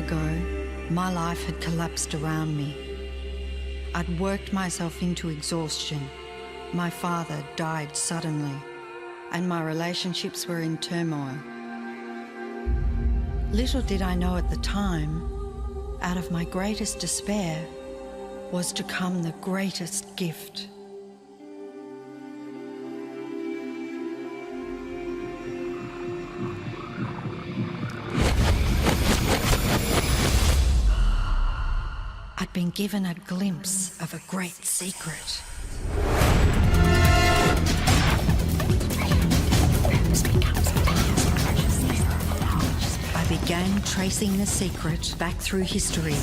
ago, my life had collapsed around me. I'd worked myself into exhaustion. My father died suddenly, and my relationships were in turmoil. Little did I know at the time, out of my greatest despair was to come the greatest gift. I'd been given a glimpse of a great secret. I began tracing the secret back through history.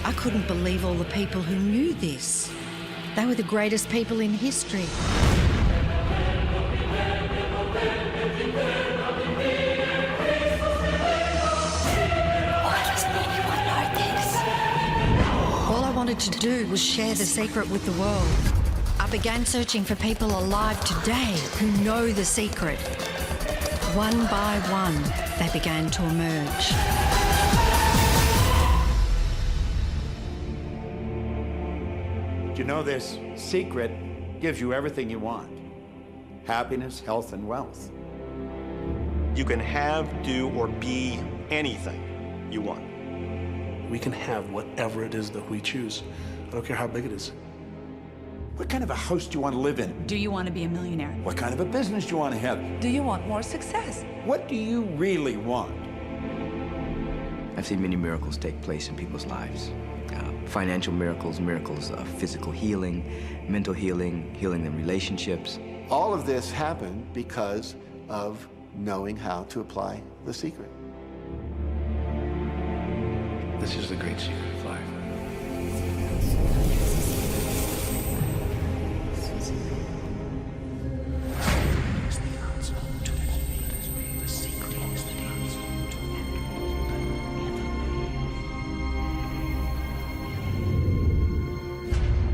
I couldn't believe all the people who knew this. They were the greatest people in history. Why doesn't anyone know this? All I wanted to do was share the secret with the world. I began searching for people alive today who know the secret. One by one, they began to emerge. You know, this secret gives you everything you want. Happiness, health, and wealth. You can have, do, or be anything you want. We can have whatever it is that we choose. I don't care how big it is. What kind of a house do you want to live in? Do you want to be a millionaire? What kind of a business do you want to have? Do you want more success? What do you really want? I've seen many miracles take place in people's lives. Financial miracles, miracles of physical healing, mental healing, healing in relationships. All of this happened because of knowing how to apply the secret. This is the great secret of life.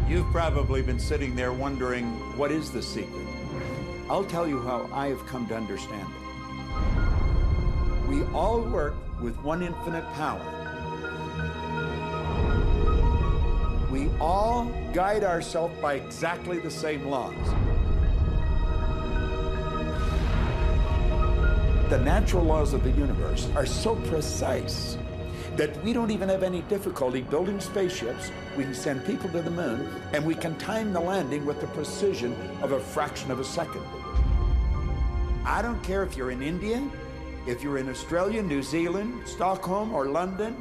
You've probably been sitting there wondering, what is the secret? I'll tell you how I have come to understand it. We all work with one infinite power. We all guide ourselves by exactly the same laws. The natural laws of the universe are so precise that we don't even have any difficulty building spaceships. We can send people to the moon, and we can time the landing with the precision of a fraction of a second. I don't care if you're in India, if you're in Australia, New Zealand, Stockholm, or London,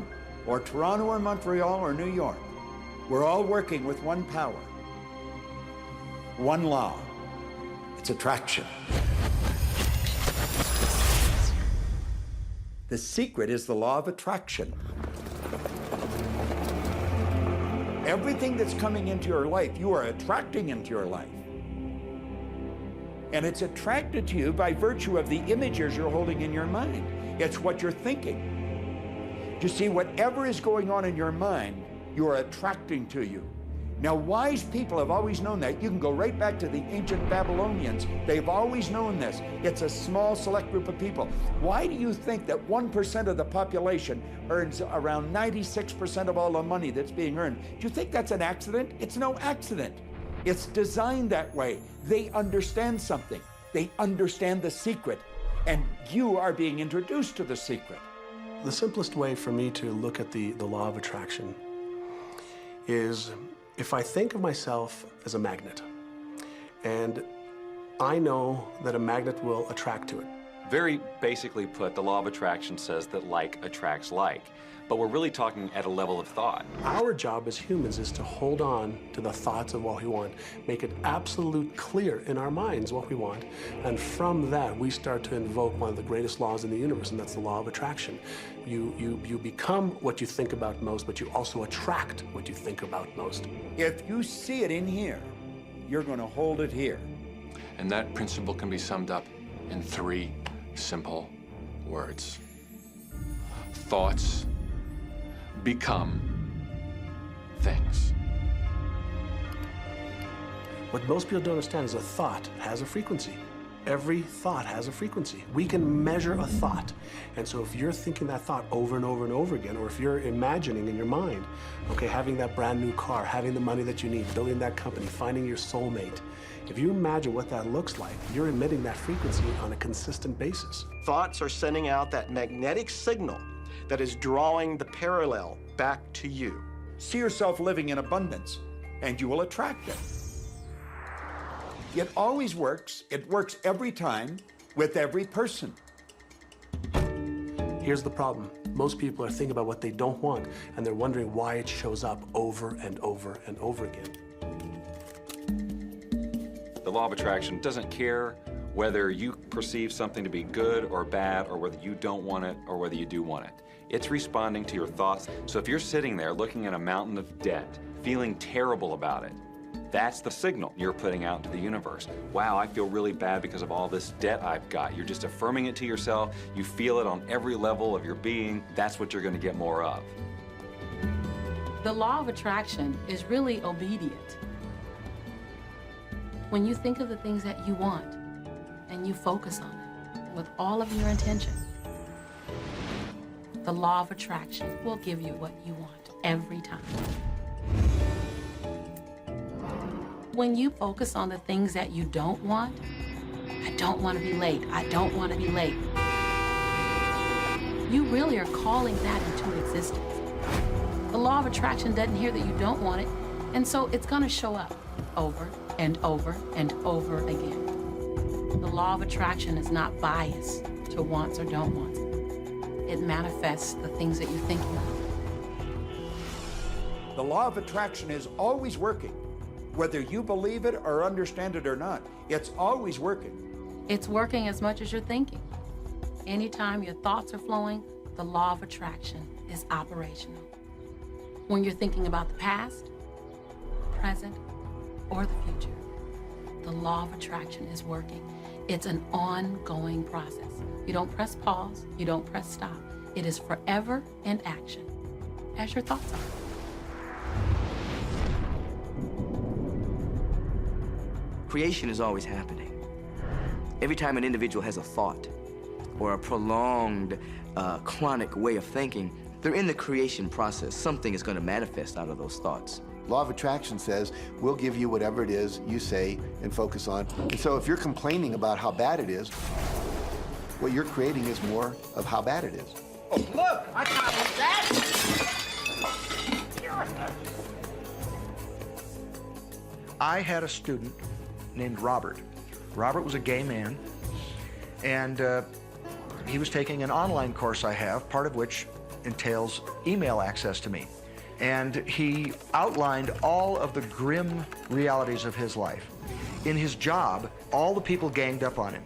or Toronto, or Montreal, or New York. We're all working with one power, one law. It's attraction. The secret is the law of attraction. Everything that's coming into your life, you are attracting into your life. And it's attracted to you by virtue of the images you're holding in your mind. It's what you're thinking. You see, whatever is going on in your mind, you are attracting to you. Now, wise people have always known that. You can go right back to the ancient Babylonians. They've always known this. It's a small, select group of people. Why do you think that 1% of the population earns around 96% of all the money that's being earned? Do you think that's an accident? It's no accident. It's designed that way. They understand something. They understand the secret, and you are being introduced to the secret. The simplest way for me to look at the law of attraction is if I think of myself as a magnet, and I know that a magnet will attract to it. Very basically put, the law of attraction says that like attracts like, but we're really talking at a level of thought. Our job as humans is to hold on to the thoughts of what we want, make it absolute clear in our minds what we want, and from that we start to invoke one of the greatest laws in the universe, and that's the law of attraction. You become what you think about most, but you also attract what you think about most. If you see it in here, you're going to hold it here. And that principle can be summed up in 3 simple words. Thoughts become things. What most people don't understand is a thought has a frequency. Every thought has a frequency. We can measure a thought. And so if you're thinking that thought over and over and over again, or if you're imagining in your mind, okay, having that brand new car, having the money that you need, building that company, finding your soulmate, if you imagine what that looks like, you're emitting that frequency on a consistent basis. Thoughts are sending out that magnetic signal that is drawing the parallel back to you. See yourself living in abundance, and you will attract it. It always works. It works every time with every person. Here's the problem. Most people are thinking about what they don't want, and they're wondering why it shows up over and over and over again. The law of attraction doesn't care whether you perceive something to be good or bad, or whether you don't want it or whether you do want it. It's responding to your thoughts. So if you're sitting there looking at a mountain of debt, feeling terrible about it, that's the signal you're putting out to the universe. Wow, I feel really bad because of all this debt I've got. You're just affirming it to yourself. You feel it on every level of your being. That's what you're going to get more of. The law of attraction is really obedient. When you think of the things that you want and you focus on it with all of your intention, the law of attraction will give you what you want every time. When you focus on the things that you don't want, I don't want to be late, I don't want to be late, you really are calling that into existence. The law of attraction doesn't hear that you don't want it, and so it's going to show up over and over and over again. The law of attraction is not biased to wants or don't wants. It manifests the things that you're thinking of. The law of attraction is always working. Whether you believe it or understand it or not, it's always working. It's working as much as you're thinking. Anytime your thoughts are flowing, the law of attraction is operational. When you're thinking about the past, present, or the future, the law of attraction is working. It's an ongoing process. You don't press pause, you don't press stop. It is forever in action, as your thoughts are. Creation is always happening. Every time an individual has a thought or a prolonged, chronic way of thinking, they're in the creation process. Something is going to manifest out of those thoughts. Law of attraction says, we'll give you whatever it is you say and focus on. And so if you're complaining about how bad it is, what you're creating is more of how bad it is. Oh, look, I got that. I had a student named Robert. Robert was a gay man, and he was taking an online course I have, part of which entails email access to me. And he outlined all of the grim realities of his life. In his job, all the people ganged up on him.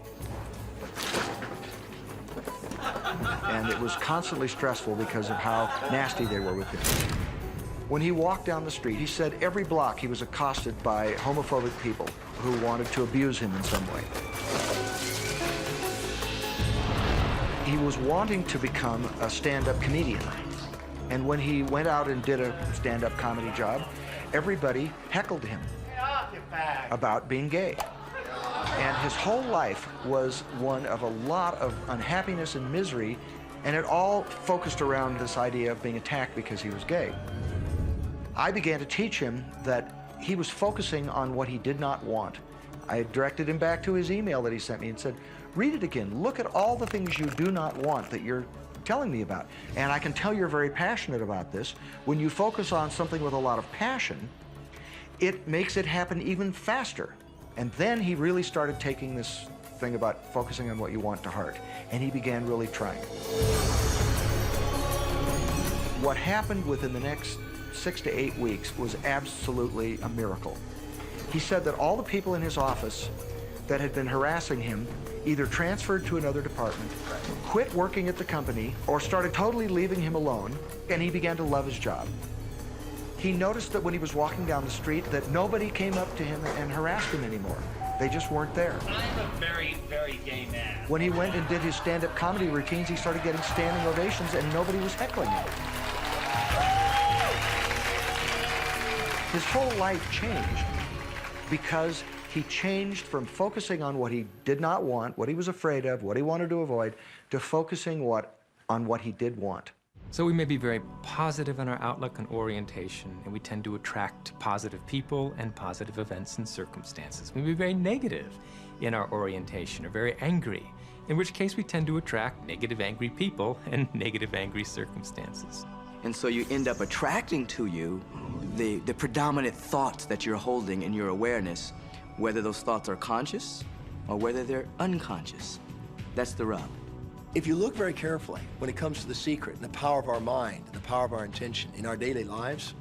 And it was constantly stressful because of how nasty they were with him. When he walked down the street, he said every block he was accosted by homophobic people who wanted to abuse him in some way. He was wanting to become a stand-up comedian. And when he went out and did a stand-up comedy job, everybody heckled him about being gay. And his whole life was one of a lot of unhappiness and misery, and it all focused around this idea of being attacked because he was gay. I began to teach him that he was focusing on what he did not want. I directed him back to his email that he sent me and said, read it again. Look at all the things you do not want that you're telling me about. And I can tell you're very passionate about this. When you focus on something with a lot of passion, it makes it happen even faster. And then he really started taking this thing about focusing on what you want to heart. And he began really trying. What happened within the next 6 to 8 weeks was absolutely a miracle. He said that all the people in his office that had been harassing him either transferred to another department, quit working at the company, or started totally leaving him alone, and he began to love his job. He noticed that when he was walking down the street that nobody came up to him and harassed him anymore. They just weren't there. I'm a very, very gay man. When he went and did his stand-up comedy routines, he started getting standing ovations and nobody was heckling him. His whole life changed because he changed from focusing on what he did not want, what he was afraid of, what he wanted to avoid, to focusing on what he did want. So we may be very positive in our outlook and orientation, and we tend to attract positive people and positive events and circumstances. We may be very negative in our orientation or very angry, in which case we tend to attract negative, angry people and negative, angry circumstances. And so you end up attracting to you the predominant thoughts that you're holding in your awareness, whether those thoughts are conscious or whether they're unconscious. That's the rub. If you look very carefully when it comes to the secret and the power of our mind, the power of our intention in our daily lives,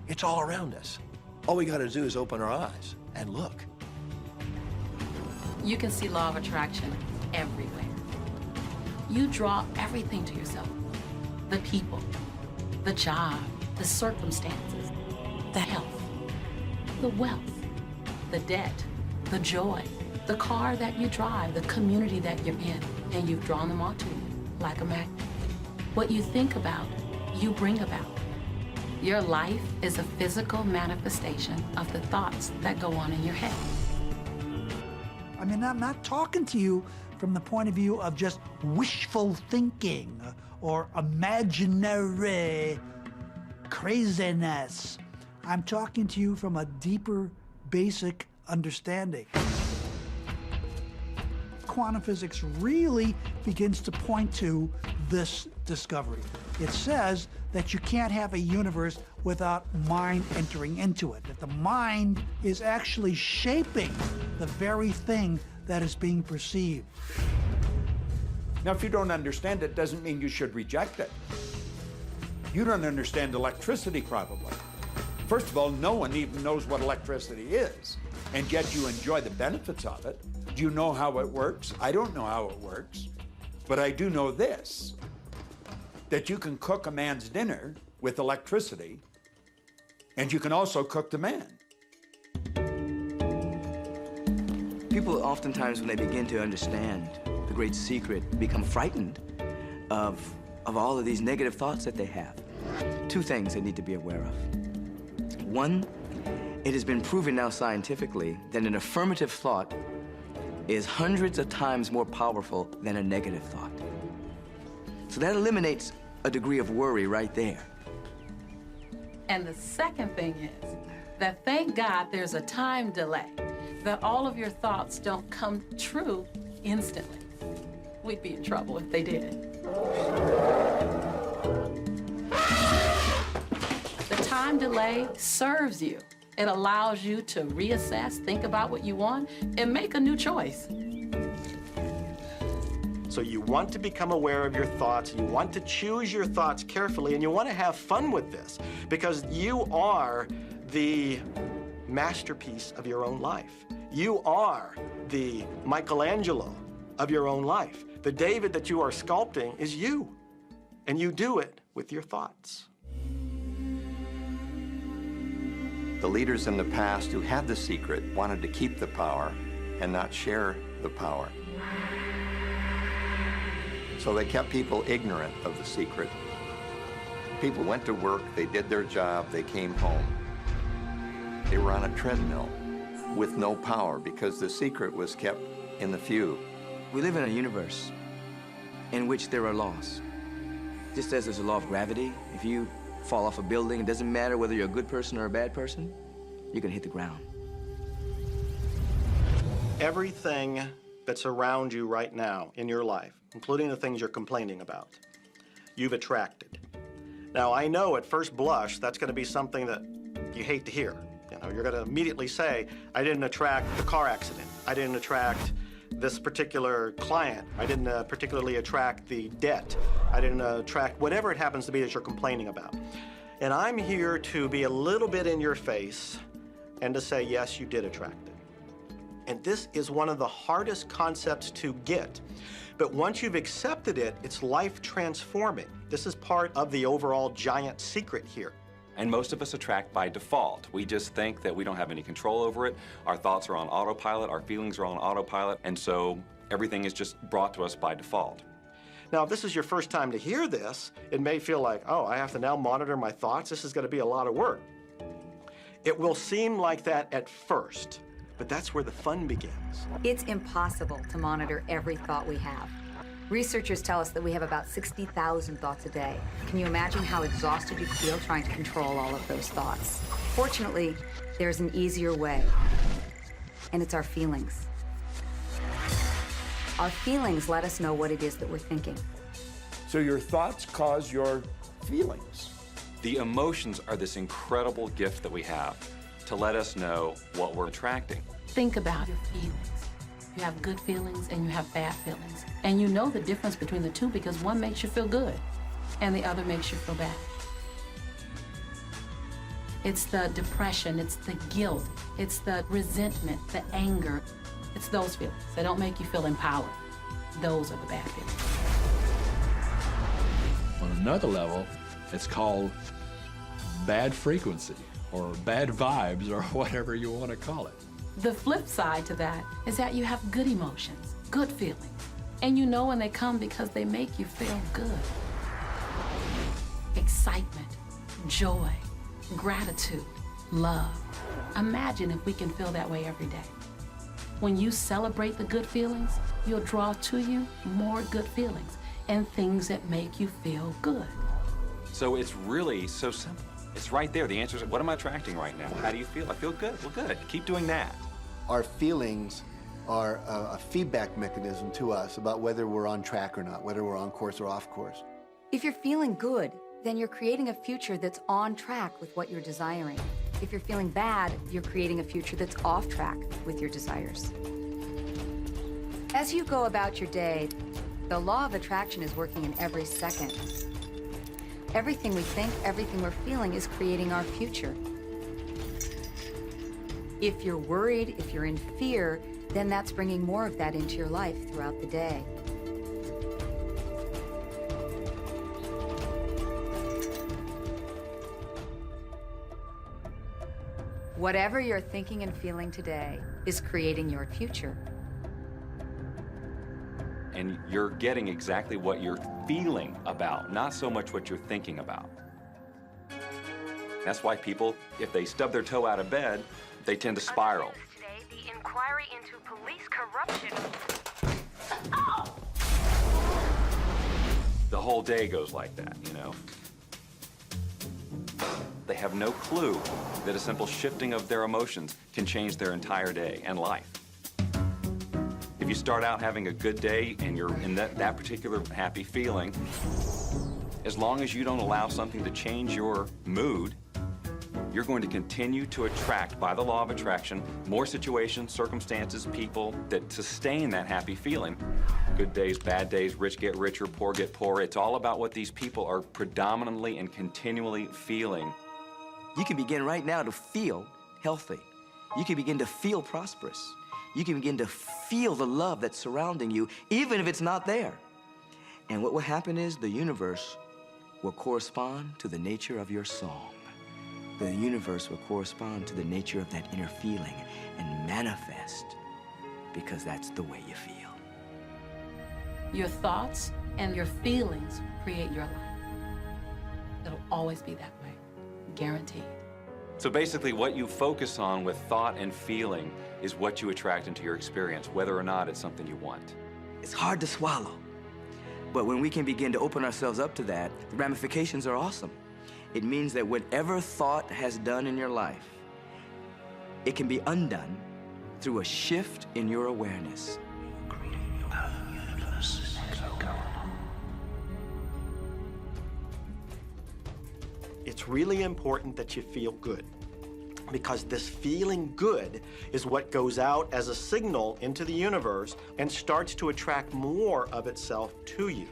it's all around us. All we got to do is open our eyes and look. You can see law of attraction everywhere. You draw everything to yourself. The people, the job, the circumstances, the health, the wealth, the debt, the joy, the car that you drive, the community that you're in, and you've drawn them all to you like a magnet. What you think about, you bring about. Your life is a physical manifestation of the thoughts that go on in your head. I mean, I'm not talking to you from the point of view of just wishful thinking or imaginary craziness. I'm talking to you from a deeper, basic understanding. Quantum physics really begins to point to this discovery. It says that you can't have a universe without mind entering into it, that the mind is actually shaping the very thing that is being perceived. Now, if you don't understand it, doesn't mean you should reject it. You don't understand electricity, probably. First of all, no one even knows what electricity is, and yet you enjoy the benefits of it. Do you know how it works? I don't know how it works, but I do know this, that you can cook a man's dinner with electricity, and you can also cook the man. People oftentimes, when they begin to understand the great secret, become frightened of all of these negative thoughts that they have. Two things they need to be aware of. One, it has been proven now scientifically that an affirmative thought is hundreds of times more powerful than a negative thought. So that eliminates a degree of worry right there. And the second thing is that thank God there's a time delay, that all of your thoughts don't come true instantly. We'd be in trouble if they did. The time delay serves you. It allows you to reassess, think about what you want, and make a new choice. So you want to become aware of your thoughts, you want to choose your thoughts carefully, and you want to have fun with this, because you are the masterpiece of your own life. You are the Michelangelo of your own life. The David that you are sculpting is you, and you do it with your thoughts. The leaders in the past who had the secret wanted to keep the power and not share the power. So they kept people ignorant of the secret. People went to work, they did their job, they came home. They were on a treadmill with no power because the secret was kept in the few. We live in a universe in which there are laws. Just as there's a law of gravity, if you fall off a building, it doesn't matter whether you're a good person or a bad person, you're gonna hit the ground. Everything that's around you right now in your life, including the things you're complaining about, you've attracted. Now, I know at first blush that's going to be something that you hate to hear. You know, you're going to immediately say, I didn't attract the car accident. I didn't attract this particular client. I didn't particularly attract the debt. I didn't attract whatever it happens to be that you're complaining about. And I'm here to be a little bit in your face and to say, yes, you did attract it. And this is one of the hardest concepts to get. But once you've accepted it, it's life transforming. This is part of the overall giant secret here. And most of us attract by default. We just think that we don't have any control over it. Our thoughts are on autopilot, our feelings are on autopilot, and so everything is just brought to us by default. Now, if this is your first time to hear this, it may feel like, oh, I have to now monitor my thoughts. This is going to be a lot of work. It will seem like that at first, but that's where the fun begins. It's impossible to monitor every thought we have. Researchers tell us that we have about 60,000 thoughts a day. Can you imagine how exhausted you feel trying to control all of those thoughts? Fortunately, there's an easier way, and it's our feelings. Our feelings let us know what it is that we're thinking. So your thoughts cause your feelings. The emotions are this incredible gift that we have to let us know what we're attracting. Think about your feelings. You have good feelings and you have bad feelings. And you know the difference between the two because one makes you feel good and the other makes you feel bad. It's the depression, it's the guilt, it's the resentment, the anger. It's those feelings that don't make you feel empowered. Those are the bad feelings. On another level, it's called bad frequency or bad vibes or whatever you want to call it. The flip side to that is that you have good emotions, good feelings, and you know when they come because they make you feel good. Excitement, joy, gratitude, love. Imagine if we can feel that way every day. When you celebrate the good feelings, you'll draw to you more good feelings and things that make you feel good. So it's really so simple. It's right there. The answer is, what am I attracting right now? How do you feel? I feel good. Well, good. Keep doing that. Our feelings are a feedback mechanism to us about whether we're on track or not, whether we're on course or off course. If you're feeling good, then you're creating a future that's on track with what you're desiring. If you're feeling bad, you're creating a future that's off track with your desires. As you go about your day, the law of attraction is working in every second. Everything we think, everything we're feeling is creating our future. If you're worried, if you're in fear, then that's bringing more of that into your life throughout the day. Whatever you're thinking and feeling today is creating your future. And you're getting exactly what you're feeling about, not so much what you're thinking about. That's why people, if they stub their toe out of bed, they tend to spiral. Today, the inquiry into police corruption. The whole day goes like that, you know? They have no clue that a simple shifting of their emotions can change their entire day and life. If you start out having a good day and you're in that particular happy feeling, as long as you don't allow something to change your mood, you're going to continue to attract, by the law of attraction, more situations, circumstances, people that sustain that happy feeling. Good days, bad days, rich get richer, poor get poorer. It's all about what these people are predominantly and continually feeling. You can begin right now to feel healthy. You can begin to feel prosperous. You can begin to feel the love that's surrounding you, even if it's not there. And what will happen is the universe will correspond to the nature of your song. The universe will correspond to the nature of that inner feeling and manifest, because that's the way you feel. Your thoughts and your feelings create your life. It'll always be that way, guaranteed. So basically, what you focus on with thought and feeling is what you attract into your experience, whether or not it's something you want. It's hard to swallow, but when we can begin to open ourselves up to that, the ramifications are awesome. It means that whatever thought has done in your life, It can be undone through a shift in your awareness. It's really important that you feel good, because this feeling good is what goes out as a signal into the universe and starts to attract more of itself to you.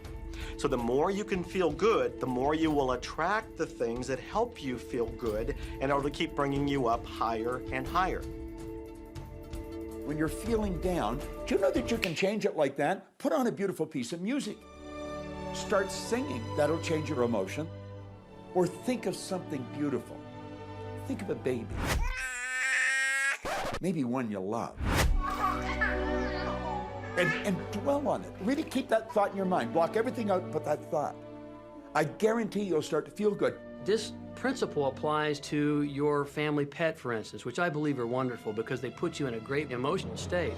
So the more you can feel good, the more you will attract the things that help you feel good, and it'll keep bringing you up higher and higher. When you're feeling down, do you know that you can change it like that? Put on a beautiful piece of music. Start singing. That'll change your emotion. Or think of something beautiful. Think of a baby. Maybe one you love. And dwell on it. Really keep that thought in your mind. Block everything out and put that thought. I guarantee you'll start to feel good. This principle applies to your family pet, for instance, which I believe are wonderful because they put you in a great emotional state.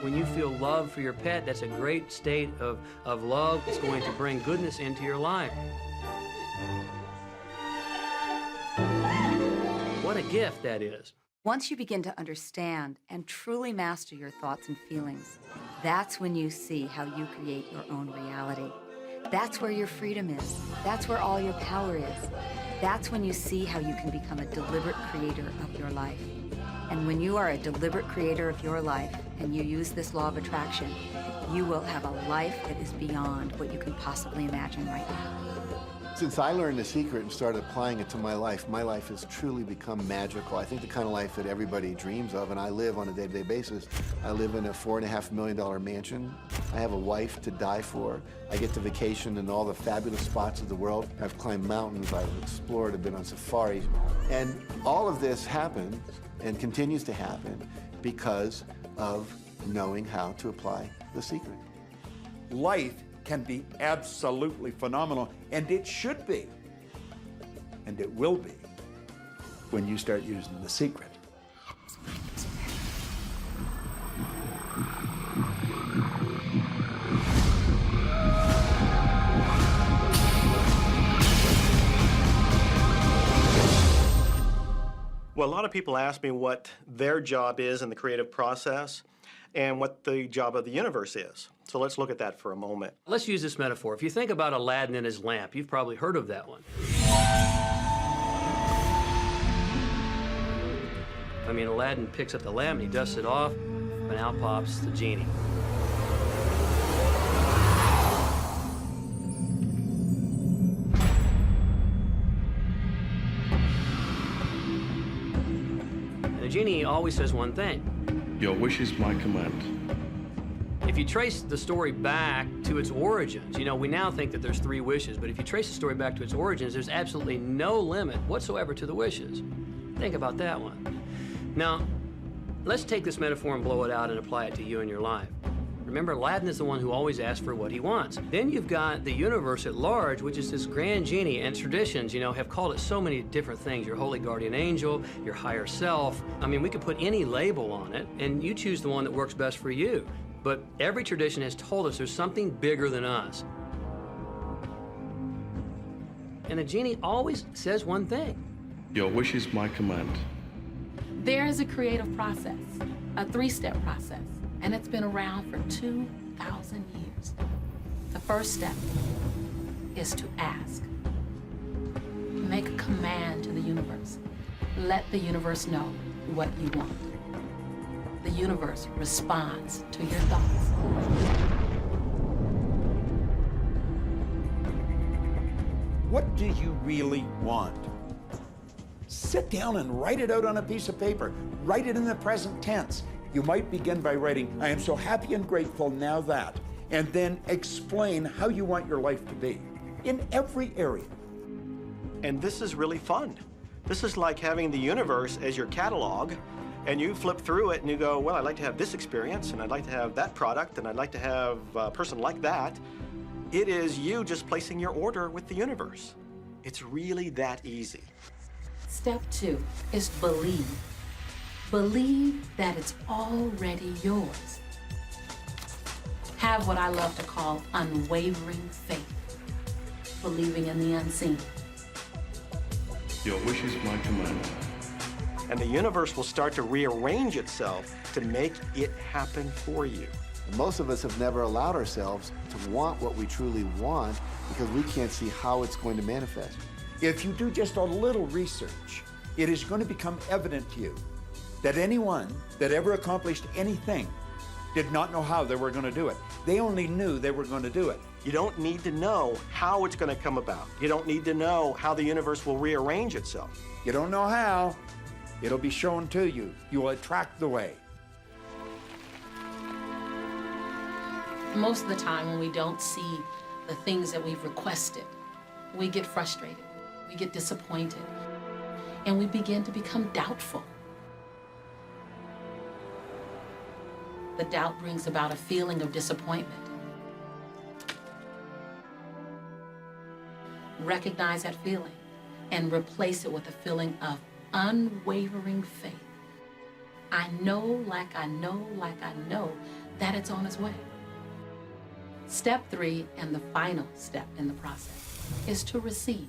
When you feel love for your pet, that's a great state of love. It's going to bring goodness into your life. What a gift that is. Once you begin to understand and truly master your thoughts and feelings, that's when you see how you create your own reality. That's where your freedom is. That's where all your power is. That's when you see how you can become a deliberate creator of your life. And when you are a deliberate creator of your life and you use this law of attraction, you will have a life that is beyond what you can possibly imagine right now. Since I learned the secret and started applying it to my life has truly become magical. I think the kind of life that everybody dreams of, and I live on a day-to-day basis. I live in a $4.5 million mansion. I have a wife to die for. I get to vacation in all the fabulous spots of the world. I've climbed mountains, I've explored, I've been on safaris. And all of this happened and continues to happen because of knowing how to apply the secret. Life can be absolutely phenomenal, and it should be, and it will be, when you start using the secret. Well, a lot of people ask me what their job is in the creative process and what the job of the universe is. So let's look at that for a moment. Let's use this metaphor. If you think about Aladdin and his lamp, you've probably heard of that one. I mean, Aladdin picks up the lamp and he dusts it off, and out pops the genie. And the genie always says one thing. Your wish is my command. If you trace the story back to its origins, you know, we now think that there's 3 wishes, but if you trace the story back to its origins, there's absolutely no limit whatsoever to the wishes. Think about that one. Now, let's take this metaphor and blow it out and apply it to you in your life. Remember, Aladdin is the one who always asks for what he wants. Then you've got the universe at large, which is this grand genie, and traditions, you know, have called it so many different things. Your holy guardian angel, your higher self. I mean, we could put any label on it, and you choose the one that works best for you. But every tradition has told us there's something bigger than us. And the genie always says one thing. Your wish is my command. There is a creative process, a 3-step process, and it's been around for 2,000 years. The first step is to ask. Make a command to the universe. Let the universe know what you want. The universe responds to your thoughts. What do you really want? Sit down and write it out on a piece of paper. Write it in the present tense. You might begin by writing, I am so happy and grateful now that, and then explain how you want your life to be in every area. And this is really fun. This is like having the universe as your catalog, and you flip through it and you go, well, I'd like to have this experience, and I'd like to have that product, and I'd like to have a person like that. It is you just placing your order with the universe. It's really that easy. Step 2 is believe. Believe that it's already yours. Have what I love to call unwavering faith, believing in the unseen. Your wishes my command. And the universe will start to rearrange itself to make it happen for you. Most of us have never allowed ourselves to want what we truly want because we can't see how it's going to manifest. If you do just a little research, it is going to become evident to you that anyone that ever accomplished anything did not know how they were going to do it. They only knew they were going to do it. You don't need to know how it's going to come about. You don't need to know how the universe will rearrange itself. You don't know how. It'll be shown to you. You will attract the way. Most of the time when we don't see the things that we've requested, we get frustrated, we get disappointed, and we begin to become doubtful. The doubt brings about a feeling of disappointment. Recognize that feeling and replace it with a feeling of unwavering faith. I know, like I know, like I know that it's on its way. Step 3, and the final step in the process, is to receive.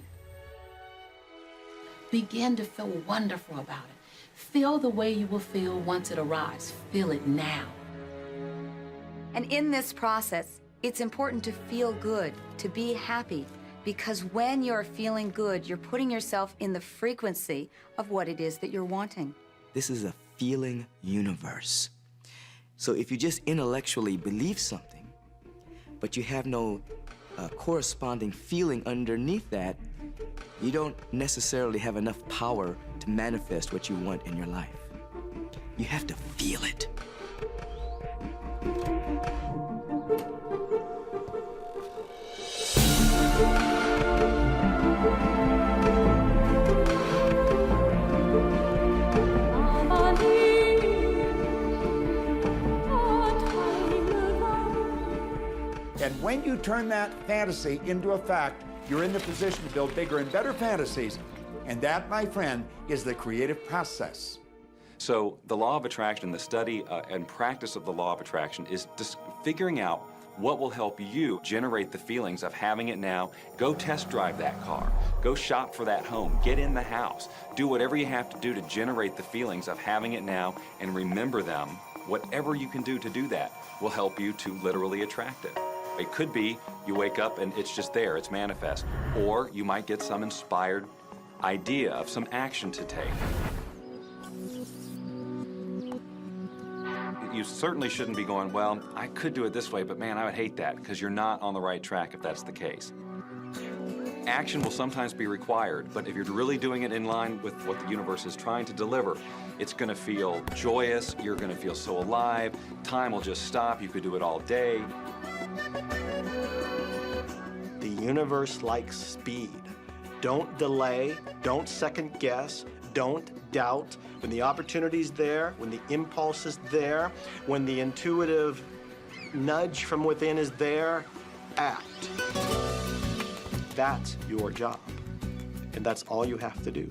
Begin to feel wonderful about it. Feel the way you will feel once it arrives. Feel it now. And in this process, it's important to feel good, to be happy, because when you're feeling good, you're putting yourself in the frequency of what it is that you're wanting. This is a feeling universe. So if you just intellectually believe something, but you have no corresponding feeling underneath that, you don't necessarily have enough power to manifest what you want in your life. You have to feel it. And when you turn that fantasy into a fact, you're in the position to build bigger and better fantasies. And that, my friend, is the creative process. So the law of attraction, the study and practice of the law of attraction is just figuring out what will help you generate the feelings of having it now. Go test drive that car. Go shop for that home. Get in the house. Do whatever you have to do to generate the feelings of having it now and remember them. Whatever you can do to do that will help you to literally attract it. It could be you wake up and it's just there, it's manifest. Or you might get some inspired idea of some action to take. You certainly shouldn't be going, well, I could do it this way, but man, I would hate that, because you're not on the right track if that's the case. Action will sometimes be required, but if you're really doing it in line with what the universe is trying to deliver, it's going to feel joyous, you're going to feel so alive, time will just stop, you could do it all day. The universe likes speed. Don't delay, don't second guess, don't doubt. When the opportunity's there, when the impulse is there, when the intuitive nudge from within is there, act. That's your job. And that's all you have to do.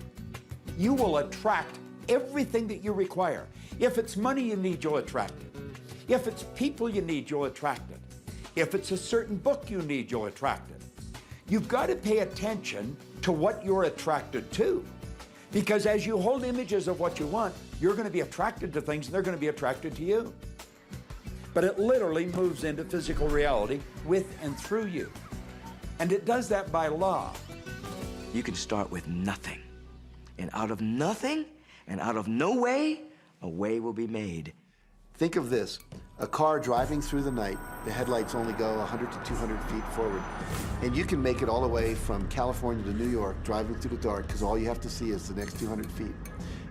You will attract everything that you require. If it's money you need, you'll attract it. If it's people you need, you'll attract it. If it's a certain book you need, you'll attract it. You've got to pay attention to what you're attracted to. Because as you hold images of what you want, you're going to be attracted to things and they're going to be attracted to you. But it literally moves into physical reality with and through you. And it does that by law. You can start with nothing. And out of nothing and out of no way, a way will be made. Think of this, a car driving through the night, the headlights only go 100 to 200 feet forward, and you can make it all the way from California to New York driving through the dark because all you have to see is the next 200 feet.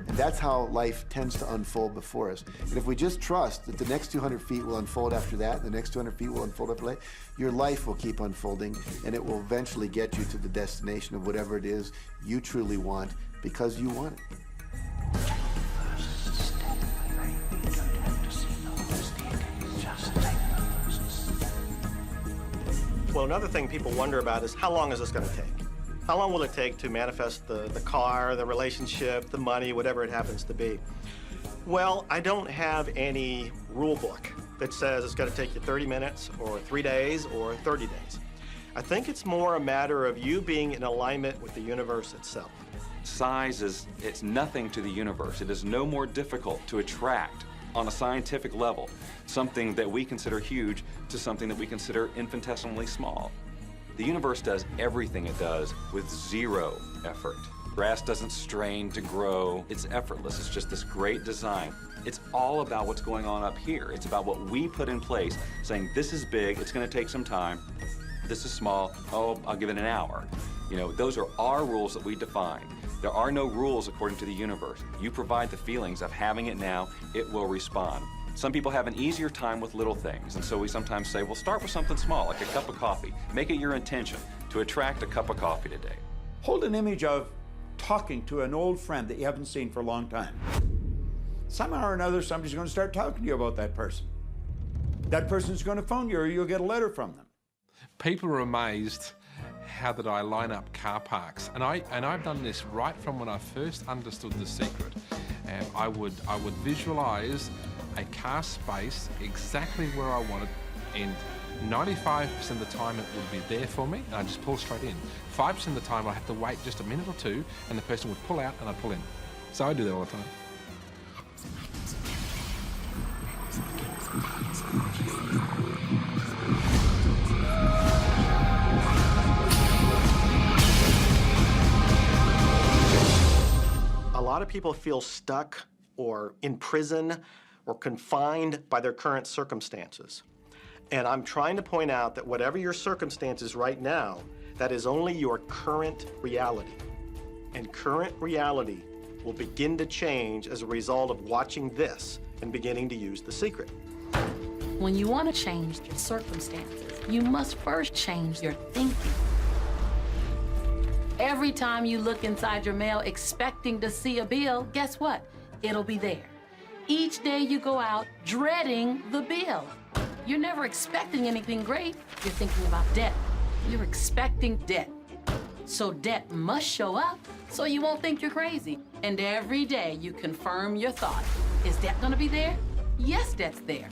And that's how life tends to unfold before us. And if we just trust that the next 200 feet will unfold after that, and the next 200 feet will unfold after that, your life will keep unfolding, and it will eventually get you to the destination of whatever it is you truly want because you want it. Well, another thing people wonder about is how long is this going to take? How long will it take to manifest the car, the relationship, the money, whatever it happens to be? Well, I don't have any rule book that says it's going to take you 30 minutes or 3 days or 30 days. I think it's more a matter of you being in alignment with the universe itself. size it's nothing to the universe. It is no more difficult to attract on a scientific level something that we consider huge to something that we consider infinitesimally small. The universe does everything it does with zero effort. Grass doesn't strain to grow. It's effortless. It's just this great design. It's all about what's going on up here. It's about what we put in place, saying this is big, it's going to take some time. This is small, oh, I'll give it an hour. You know, those are our rules that we define. There are no rules according to the universe. You provide the feelings of having it now, it will respond. Some people have an easier time with little things, and so we sometimes say, well, start with something small, like a cup of coffee. Make it your intention to attract a cup of coffee today. Hold an image of talking to an old friend that you haven't seen for a long time. Somehow or another, somebody's going to start talking to you about that person. That person's going to phone you, or you'll get a letter from them. People are amazed how that I line up car parks, and I've done this right from when I first understood The Secret. And I would visualize a car space exactly where I want it, and 95% of the time it would be there for me, and I just pull straight in. 5% of the time I have to wait just a minute or two, and the person would pull out and I'd pull in. So I do that all the time. A lot of people feel stuck or in prison or confined by their current circumstances. And I'm trying to point out that whatever your circumstances right now, that is only your current reality. And current reality will begin to change as a result of watching this and beginning to use The Secret. When you want to change your circumstances, you must first change your thinking. Every time you look inside your mail expecting to see a bill, guess what? It'll be there. Each day you go out dreading the bill. You're never expecting anything great. You're thinking about debt. You're expecting debt. So debt must show up so you won't think you're crazy. And every day you confirm your thought. Is debt gonna be there? Yes, debt's there.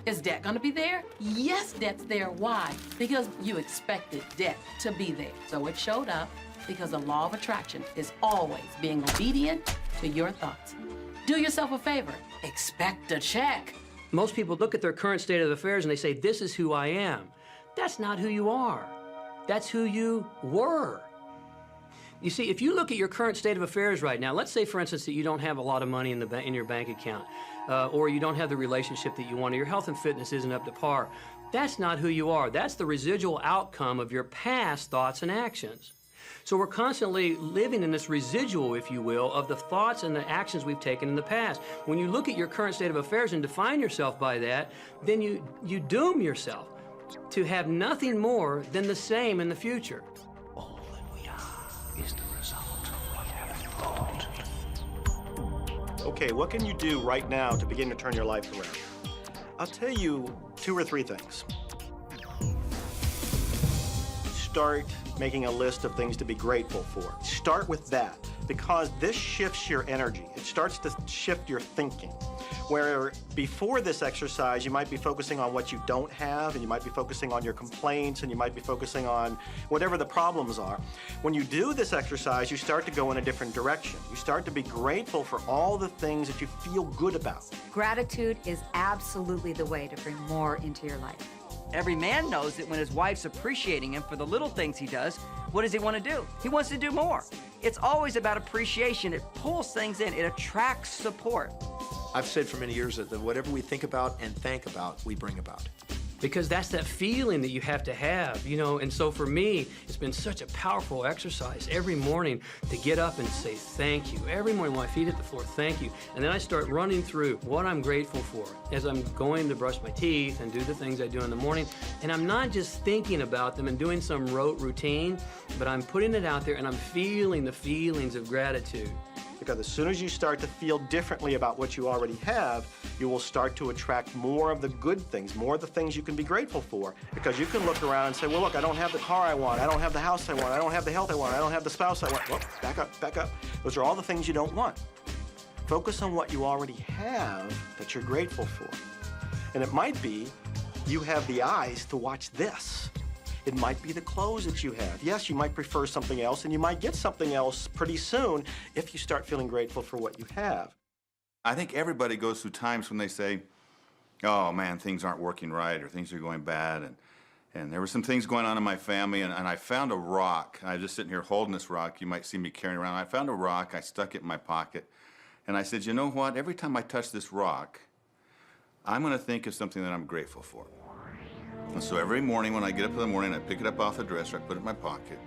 Is debt gonna be there? Yes, debt's there. Why? Because you expected debt to be there. So it showed up because the law of attraction is always being obedient to your thoughts. Do yourself a favor. Expect a check. Most people look at their current state of affairs and they say, this is who I am. That's not who you are. That's who you were. You see, if you look at your current state of affairs right now, let's say, for instance, that you don't have a lot of money in your bank account, or you don't have the relationship that you want, or your health and fitness isn't up to par. That's not who you are. That's the residual outcome of your past thoughts and actions. So we're constantly living in this residual, if you will, of the thoughts and the actions we've taken in the past. When you look at your current state of affairs and define yourself by that, then you doom yourself to have nothing more than the same in the future. All that we are is the result of what have thought. Okay, what can you do right now to begin to turn your life around? I'll tell you 2 or 3 things. Start making a list of things to be grateful for. Start with that, because this shifts your energy. It starts to shift your thinking. Where before this exercise, you might be focusing on what you don't have, and you might be focusing on your complaints, and you might be focusing on whatever the problems are. When you do this exercise, you start to go in a different direction. You start to be grateful for all the things that you feel good about. Gratitude is absolutely the way to bring more into your life. Every man knows that when his wife's appreciating him for the little things he does, what does he want to do? He wants to do more. It's always about appreciation. It pulls things in. It attracts support. I've said for many years that whatever we think about and thank about, we bring about. Because that's that feeling that you have to have, you know. And so for me, it's been such a powerful exercise every morning to get up and say thank you. Every morning when my feet hit the floor, thank you. And then I start running through what I'm grateful for as I'm going to brush my teeth and do the things I do in the morning. And I'm not just thinking about them and doing some rote routine, but I'm putting it out there and I'm feeling the feelings of gratitude. Because as soon as you start to feel differently about what you already have, you will start to attract more of the good things, more of the things you can be grateful for. Because you can look around and say, well, look, I don't have the car I want, I don't have the house I want, I don't have the health I want, I don't have the spouse I want. Well, back up, back up. Those are all the things you don't want. Focus on what you already have that you're grateful for. And it might be you have the eyes to watch this. It might be the clothes that you have. Yes, you might prefer something else, and you might get something else pretty soon if you start feeling grateful for what you have. I think everybody goes through times when they say, oh man, things aren't working right, or things are going bad, and there were some things going on in my family, and I found a rock. I was just sitting here holding this rock. You might see me carrying around. I found a rock, I stuck it in my pocket, and I said, you know what, every time I touch this rock, I'm gonna think of something that I'm grateful for. And so every morning when I get up in the morning, I pick it up off the dresser, I put it in my pocket,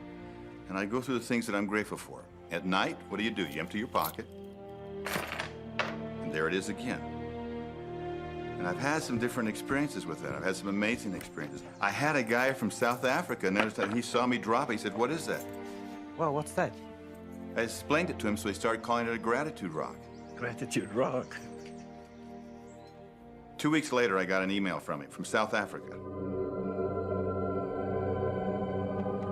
and I go through the things that I'm grateful for. At night, what do? You empty your pocket, and there it is again. And I've had some different experiences with that. I've had some amazing experiences. I had a guy from South Africa, and every time he saw me drop it, he said, what is that? Well, what's that? I explained it to him, so he started calling it a gratitude rock. Gratitude rock. 2 weeks later, I got an email from him, from South Africa.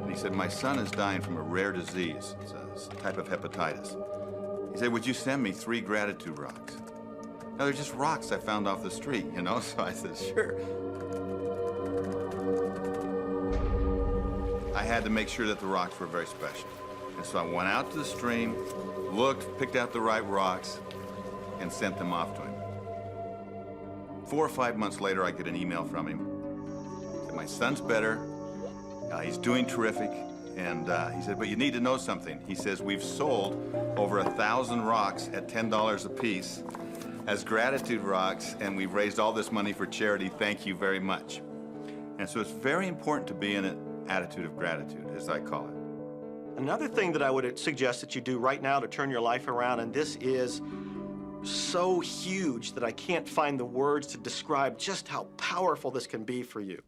And he said, my son is dying from a rare disease. It's a type of hepatitis. He said, would you send me 3 gratitude rocks? Now, they're just rocks I found off the street, you know? So I said, sure. I had to make sure that the rocks were very special. And so I went out to the stream, looked, picked out the right rocks, and sent them off to him. 4 or 5 months later, I get an email from him. He said, my son's better. He's doing terrific. And he said, but you need to know something. He says, we've sold over 1,000 rocks at $10 a piece as gratitude rocks, and we've raised all this money for charity. Thank you very much. And so it's very important to be in an attitude of gratitude, as I call it. Another thing that I would suggest that you do right now to turn your life around, and this is so huge that I can't find the words to describe just how powerful this can be for you.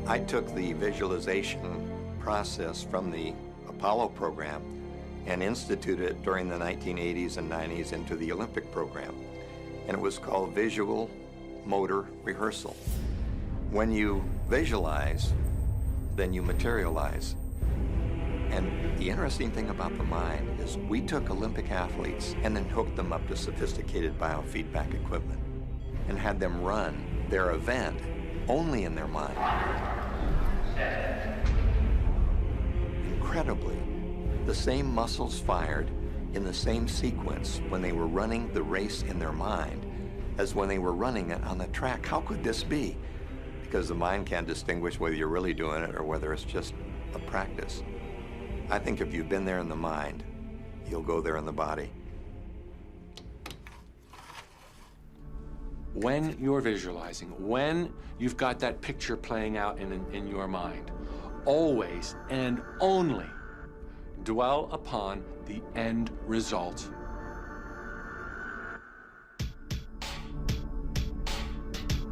I took the visualization process from the Apollo program and instituted it during the 1980s and 90s into the Olympic program. And it was called Visual Motor Rehearsal. When you visualize, then you materialize. And the interesting thing about the mind is we took Olympic athletes and then hooked them up to sophisticated biofeedback equipment and had them run their event only in their mind. Incredibly, the same muscles fired in the same sequence when they were running the race in their mind as when they were running it on the track. How could this be? Because the mind can't distinguish whether you're really doing it or whether it's just a practice. I think if you've been there in the mind, you'll go there in the body. When you're visualizing, when you've got that picture playing out in your mind, always and only dwell upon the end result.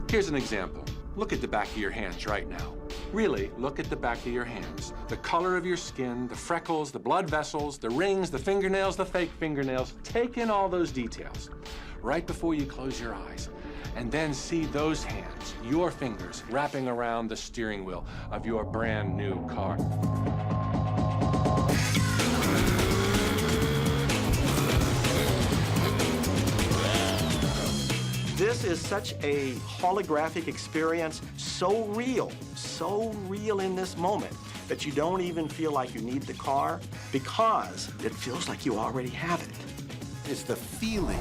Here's an example. Look at the back of your hands right now. Really, look at the back of your hands. The color of your skin, the freckles, the blood vessels, the rings, the fingernails, the fake fingernails. Take in all those details right before you close your eyes. And then see those hands, your fingers, wrapping around the steering wheel of your brand new car. This is such a holographic experience, so real in this moment, that you don't even feel like you need the car because it feels like you already have it. It's the feeling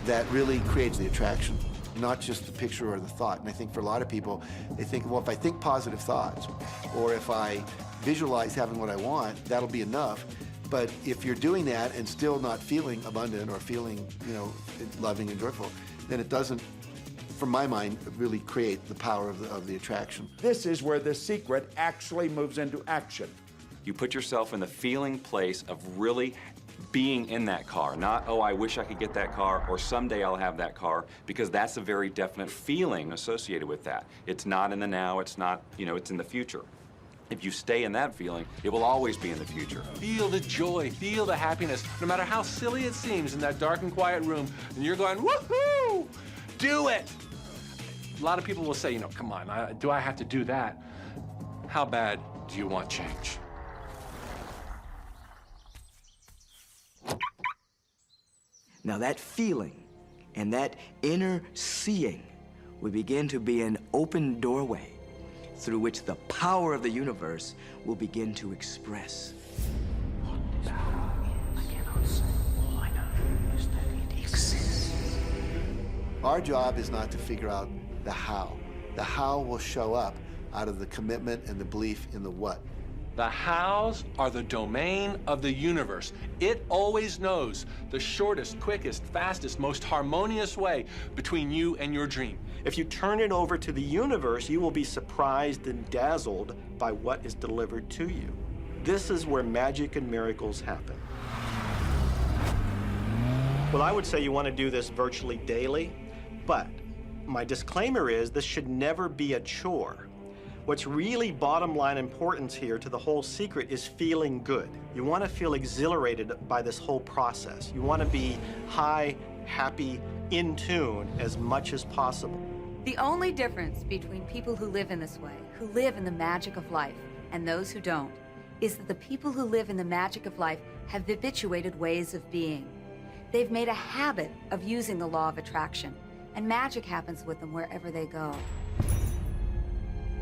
that really creates the attraction, not just the picture or the thought. And I think for a lot of people, they think, well, if I think positive thoughts, or if I visualize having what I want, that'll be enough. But if you're doing that and still not feeling abundant or feeling, loving and joyful, then it doesn't, from my mind, really create the power of the attraction. This is where the secret actually moves into action. You put yourself in the feeling place of really being in that car, not, oh, I wish I could get that car, or someday I'll have that car, because that's a very definite feeling associated with that. It's not in the now, it's not, it's in the future. If you stay in that feeling, it will always be in the future. Feel the joy, feel the happiness, no matter how silly it seems in that dark and quiet room, and you're going, woohoo, do it. A lot of people will say, come on, do I have to do that? How bad do you want change? Now that feeling and that inner seeing will begin to be an open doorway through which the power of the universe will begin to express. Our job is not to figure out the how. The how will show up out of the commitment and the belief in the what. The hows are the domain of the universe. It always knows the shortest, quickest, fastest, most harmonious way between you and your dream. If you turn it over to the universe, you will be surprised and dazzled by what is delivered to you. This is where magic and miracles happen. Well, I would say you want to do this virtually daily, but my disclaimer is this should never be a chore. What's really bottom line importance here to the whole secret is feeling good. You want to feel exhilarated by this whole process. You want to be high, happy, in tune as much as possible. The only difference between people who live in this way, who live in the magic of life, and those who don't, is that the people who live in the magic of life have habituated ways of being. They've made a habit of using the law of attraction, and magic happens with them wherever they go.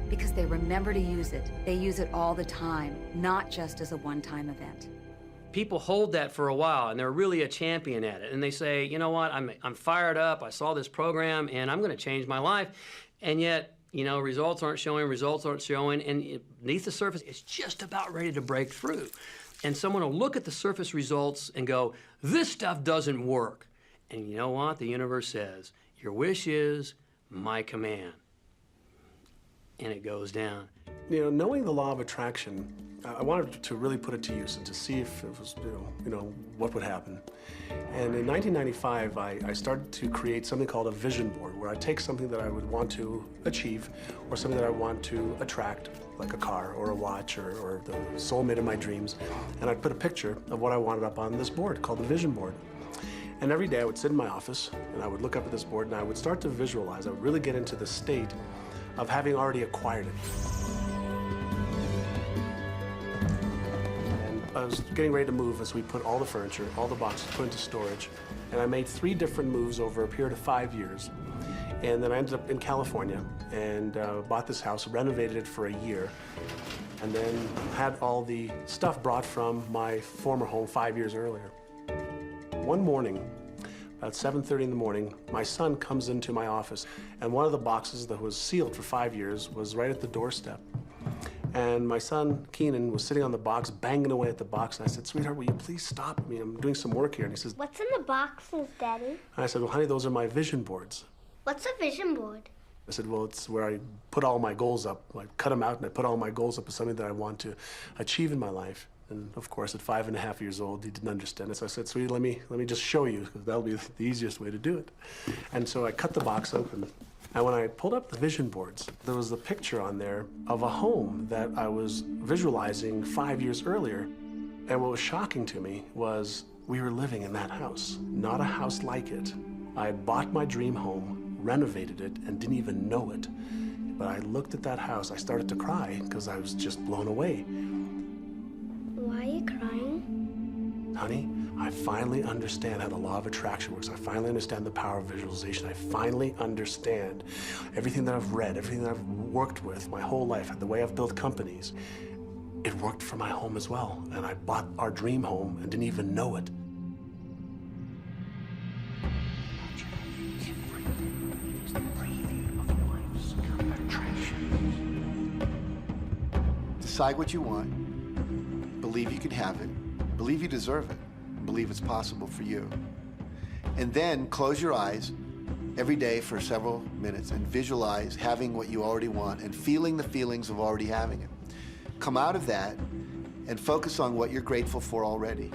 Because they remember to use it. They use it all the time, not just as a one-time event. People hold that for a while, and they're really a champion at it. And they say, you know what, I'm fired up, I saw this program, and I'm gonna change my life. And yet, you know, results aren't showing, and beneath the surface, it's just about ready to break through. And someone will look at the surface results and go, this stuff doesn't work. And you know what? The universe says, your wish is my command. And it goes down. You know, knowing the law of attraction, I wanted to really put it to use and to see if it was, what would happen. And in 1995, I started to create something called a vision board, where I take something that I would want to achieve or something that I want to attract, like a car or a watch or the soulmate of my dreams, and I'd put a picture of what I wanted up on this board called the vision board. And every day I would sit in my office and I would look up at this board and I would start to visualize. I would really get into the state of having already acquired it. And I was getting ready to move as we put all the furniture, all the boxes put into storage. And I made 3 different moves over a period of 5 years. And then I ended up in California and bought this house, renovated it for a year, and then had all the stuff brought from my former home 5 years earlier. One morning, about 7:30 in the morning, my son comes into my office, and one of the boxes that was sealed for 5 years was right at the doorstep. And my son, Keenan, was sitting on the box, banging away at the box, and I said, sweetheart, will you please stop me? I'm doing some work here. And he says, what's in the boxes, Daddy? And I said, well, honey, those are my vision boards. What's a vision board? I said, well, it's where I put all my goals up. I cut them out and I put all my goals up as something that I want to achieve in my life. And of course, at 5.5 years old, he didn't understand it. So I said, sweetie, let me just show you, because that'll be the easiest way to do it. And so I cut the box open. And when I pulled up the vision boards, there was a picture on there of a home that I was visualizing 5 years earlier. And what was shocking to me was we were living in that house, not a house like it. I had bought my dream home, renovated it, and didn't even know it. But I looked at that house, I started to cry because I was just blown away. Why are you crying? Honey, I finally understand how the law of attraction works. I finally understand the power of visualization. I finally understand everything that I've read, everything that I've worked with my whole life, the way I've built companies. It worked for my home as well. And I bought our dream home and didn't even know it. Decide what you want, believe you can have it, believe you deserve it, and believe it's possible for you. And then close your eyes every day for several minutes and visualize having what you already want and feeling the feelings of already having it. Come out of that and focus on what you're grateful for already.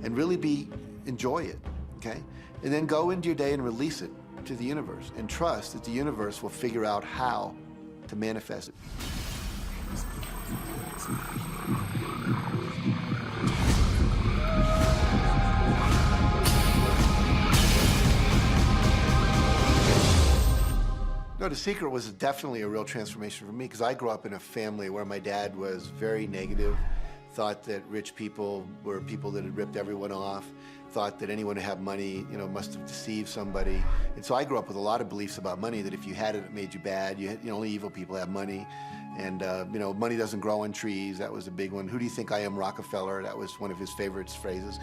And really enjoy it, okay? And then go into your day and release it to the universe and trust that the universe will figure out how to manifest it. No, The Secret was definitely a real transformation for me because I grew up in a family where my dad was very negative, thought that rich people were people that had ripped everyone off, thought that anyone who had money, must have deceived somebody. And so I grew up with a lot of beliefs about money, that if you had it, it made you bad. Only evil people have money. And, money doesn't grow on trees. That was a big one. Who do you think I am, Rockefeller? That was one of his favorite phrases.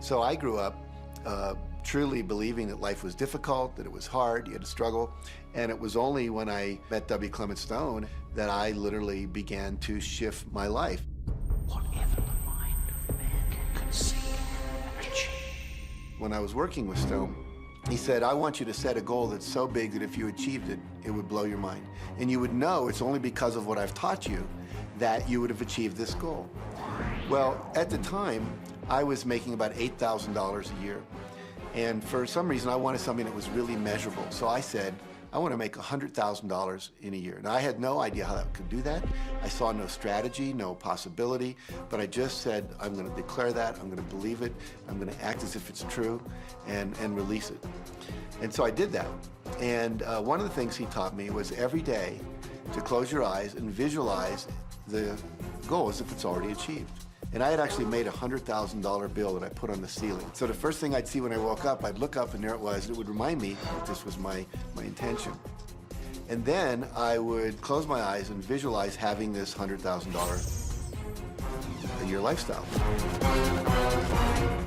So I grew up truly believing that life was difficult, that it was hard, you had to struggle. And it was only when I met W. Clement Stone that I literally began to shift my life. Whatever the mind of man can conceive and achieve. When I was working with Stone, he said, I want you to set a goal that's so big that if you achieved it, it would blow your mind. And you would know it's only because of what I've taught you that you would have achieved this goal. Well, at the time, I was making about $8,000 a year. And for some reason, I wanted something that was really measurable. So I said, I want to make $100,000 in a year. Now, I had no idea how I could do that. I saw no strategy, no possibility, but I just said, I'm going to declare that, I'm going to believe it, I'm going to act as if it's true, and release it. And so I did that. And one of the things he taught me was every day to close your eyes and visualize the goal as if it's already achieved. And I had actually made a $100,000 bill that I put on the ceiling. So the first thing I'd see when I woke up, I'd look up and there it was. It would remind me that this was my intention. And then I would close my eyes and visualize having this $100,000 a year lifestyle.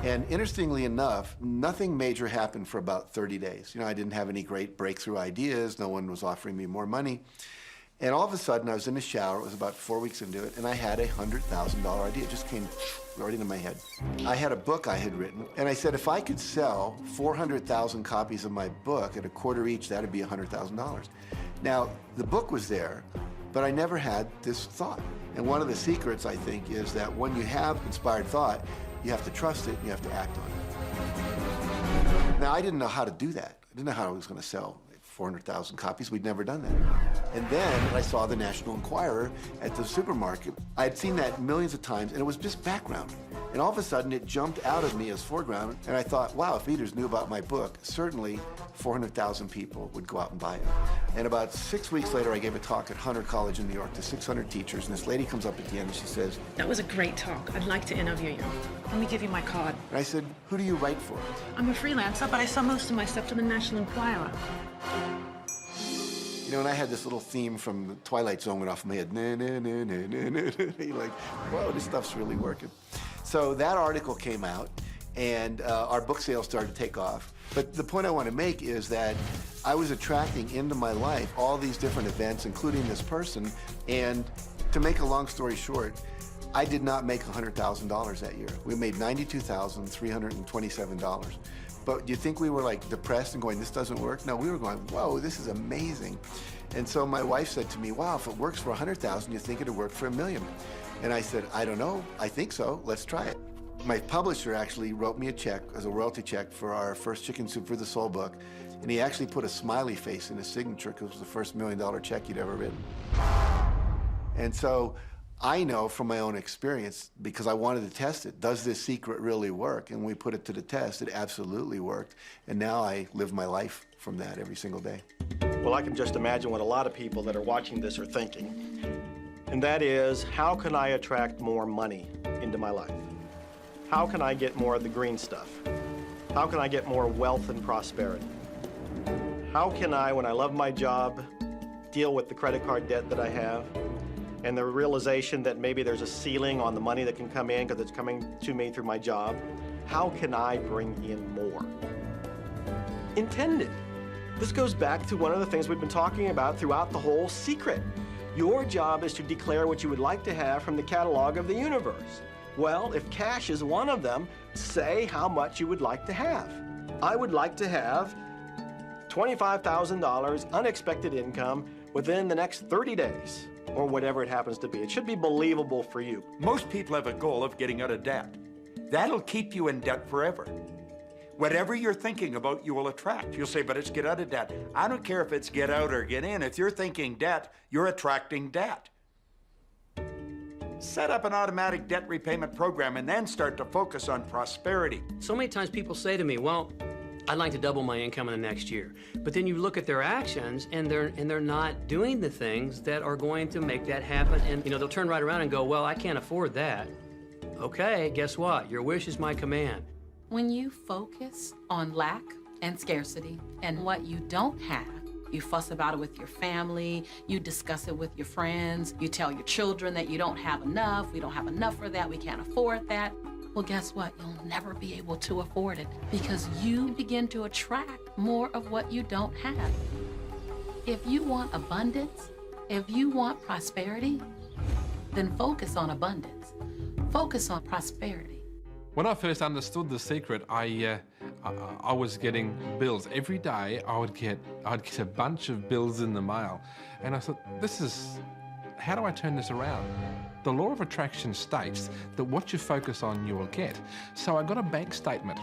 And interestingly enough, nothing major happened for about 30 days. I didn't have any great breakthrough ideas. No one was offering me more money. And all of a sudden, I was in the shower, it was about 4 weeks into it, and I had a $100,000 idea. It just came right into my head. I had a book I had written, and I said, if I could sell 400,000 copies of my book at a quarter each, that'd be $100,000. Now, the book was there, but I never had this thought. And one of the secrets, I think, is that when you have inspired thought, you have to trust it and you have to act on it. Now, I didn't know how to do that. I didn't know how I was going to sell 400,000 copies. We'd never done that. And then I saw the National Enquirer at the supermarket. I had seen that millions of times, and it was just background. And all of a sudden, it jumped out of me as foreground, and I thought, wow, if readers knew about my book, certainly 400,000 people would go out and buy it. And about 6 weeks later, I gave a talk at Hunter College in New York to 600 teachers, and this lady comes up at the end and she says, that was a great talk. I'd like to interview you. Let me give you my card. And I said, who do you write for? I'm a freelancer, but I sell most of my stuff to the National Enquirer. And I had this little theme from the Twilight Zone went off in my head. Na, na, na, na, na, na. You're like, whoa, this stuff's really working. So that article came out, and our book sales started to take off. But the point I want to make is that I was attracting into my life all these different events, including this person. And to make a long story short, I did not make $100,000 that year. We made $92,327. But do you think we were like depressed and going, this doesn't work? No, we were going, whoa, this is amazing. And so my wife said to me, wow, if it works for 100,000, you think it'd work for $1 million? And I said, I don't know. I think so. Let's try it. My publisher actually wrote me a check as a royalty check for our first Chicken Soup for the Soul book. And he actually put a smiley face in his signature because it was the first $1 million check he'd ever written. And so I know from my own experience, because I wanted to test it, does this secret really work? And we put it to the test. It absolutely worked. And now I live my life from that every single day. Well, I can just imagine what a lot of people that are watching this are thinking. And that is, how can I attract more money into my life? How can I get more of the green stuff? How can I get more wealth and prosperity? How can I, when I love my job, deal with the credit card debt that I have? And the realization that maybe there's a ceiling on the money that can come in because it's coming to me through my job. How can I bring in more? Intended. This goes back to one of the things we've been talking about throughout the whole secret. Your job is to declare what you would like to have from the catalog of the universe. Well, if cash is one of them, say how much you would like to have. I would like to have $25,000 unexpected income within the next 30 days. Or whatever it happens to be. It should be believable for you. Most people have a goal of getting out of debt. That'll keep you in debt forever. Whatever you're thinking about, you will attract. You'll say, but it's get out of debt. I don't care if it's get out or get in. If you're thinking debt, you're attracting debt. Set up an automatic debt repayment program and then start to focus on prosperity. So many times people say to me, well, I'd like to double my income in the next year. But then you look at their actions and they're not doing the things that are going to make that happen. And they'll turn right around and go, well, I can't afford that. Okay, guess what? Your wish is my command. When you focus on lack and scarcity and what you don't have, you fuss about it with your family, you discuss it with your friends, you tell your children that you don't have enough, we don't have enough for that, we can't afford that. Well, guess what? You'll never be able to afford it because you begin to attract more of what you don't have. If you want abundance, if you want prosperity, then focus on abundance. Focus on prosperity. When I first understood The Secret, I was getting bills. Every day I'd get a bunch of bills in the mail. And I thought, how do I turn this around? The law of attraction states that what you focus on, you will get. So I got a bank statement.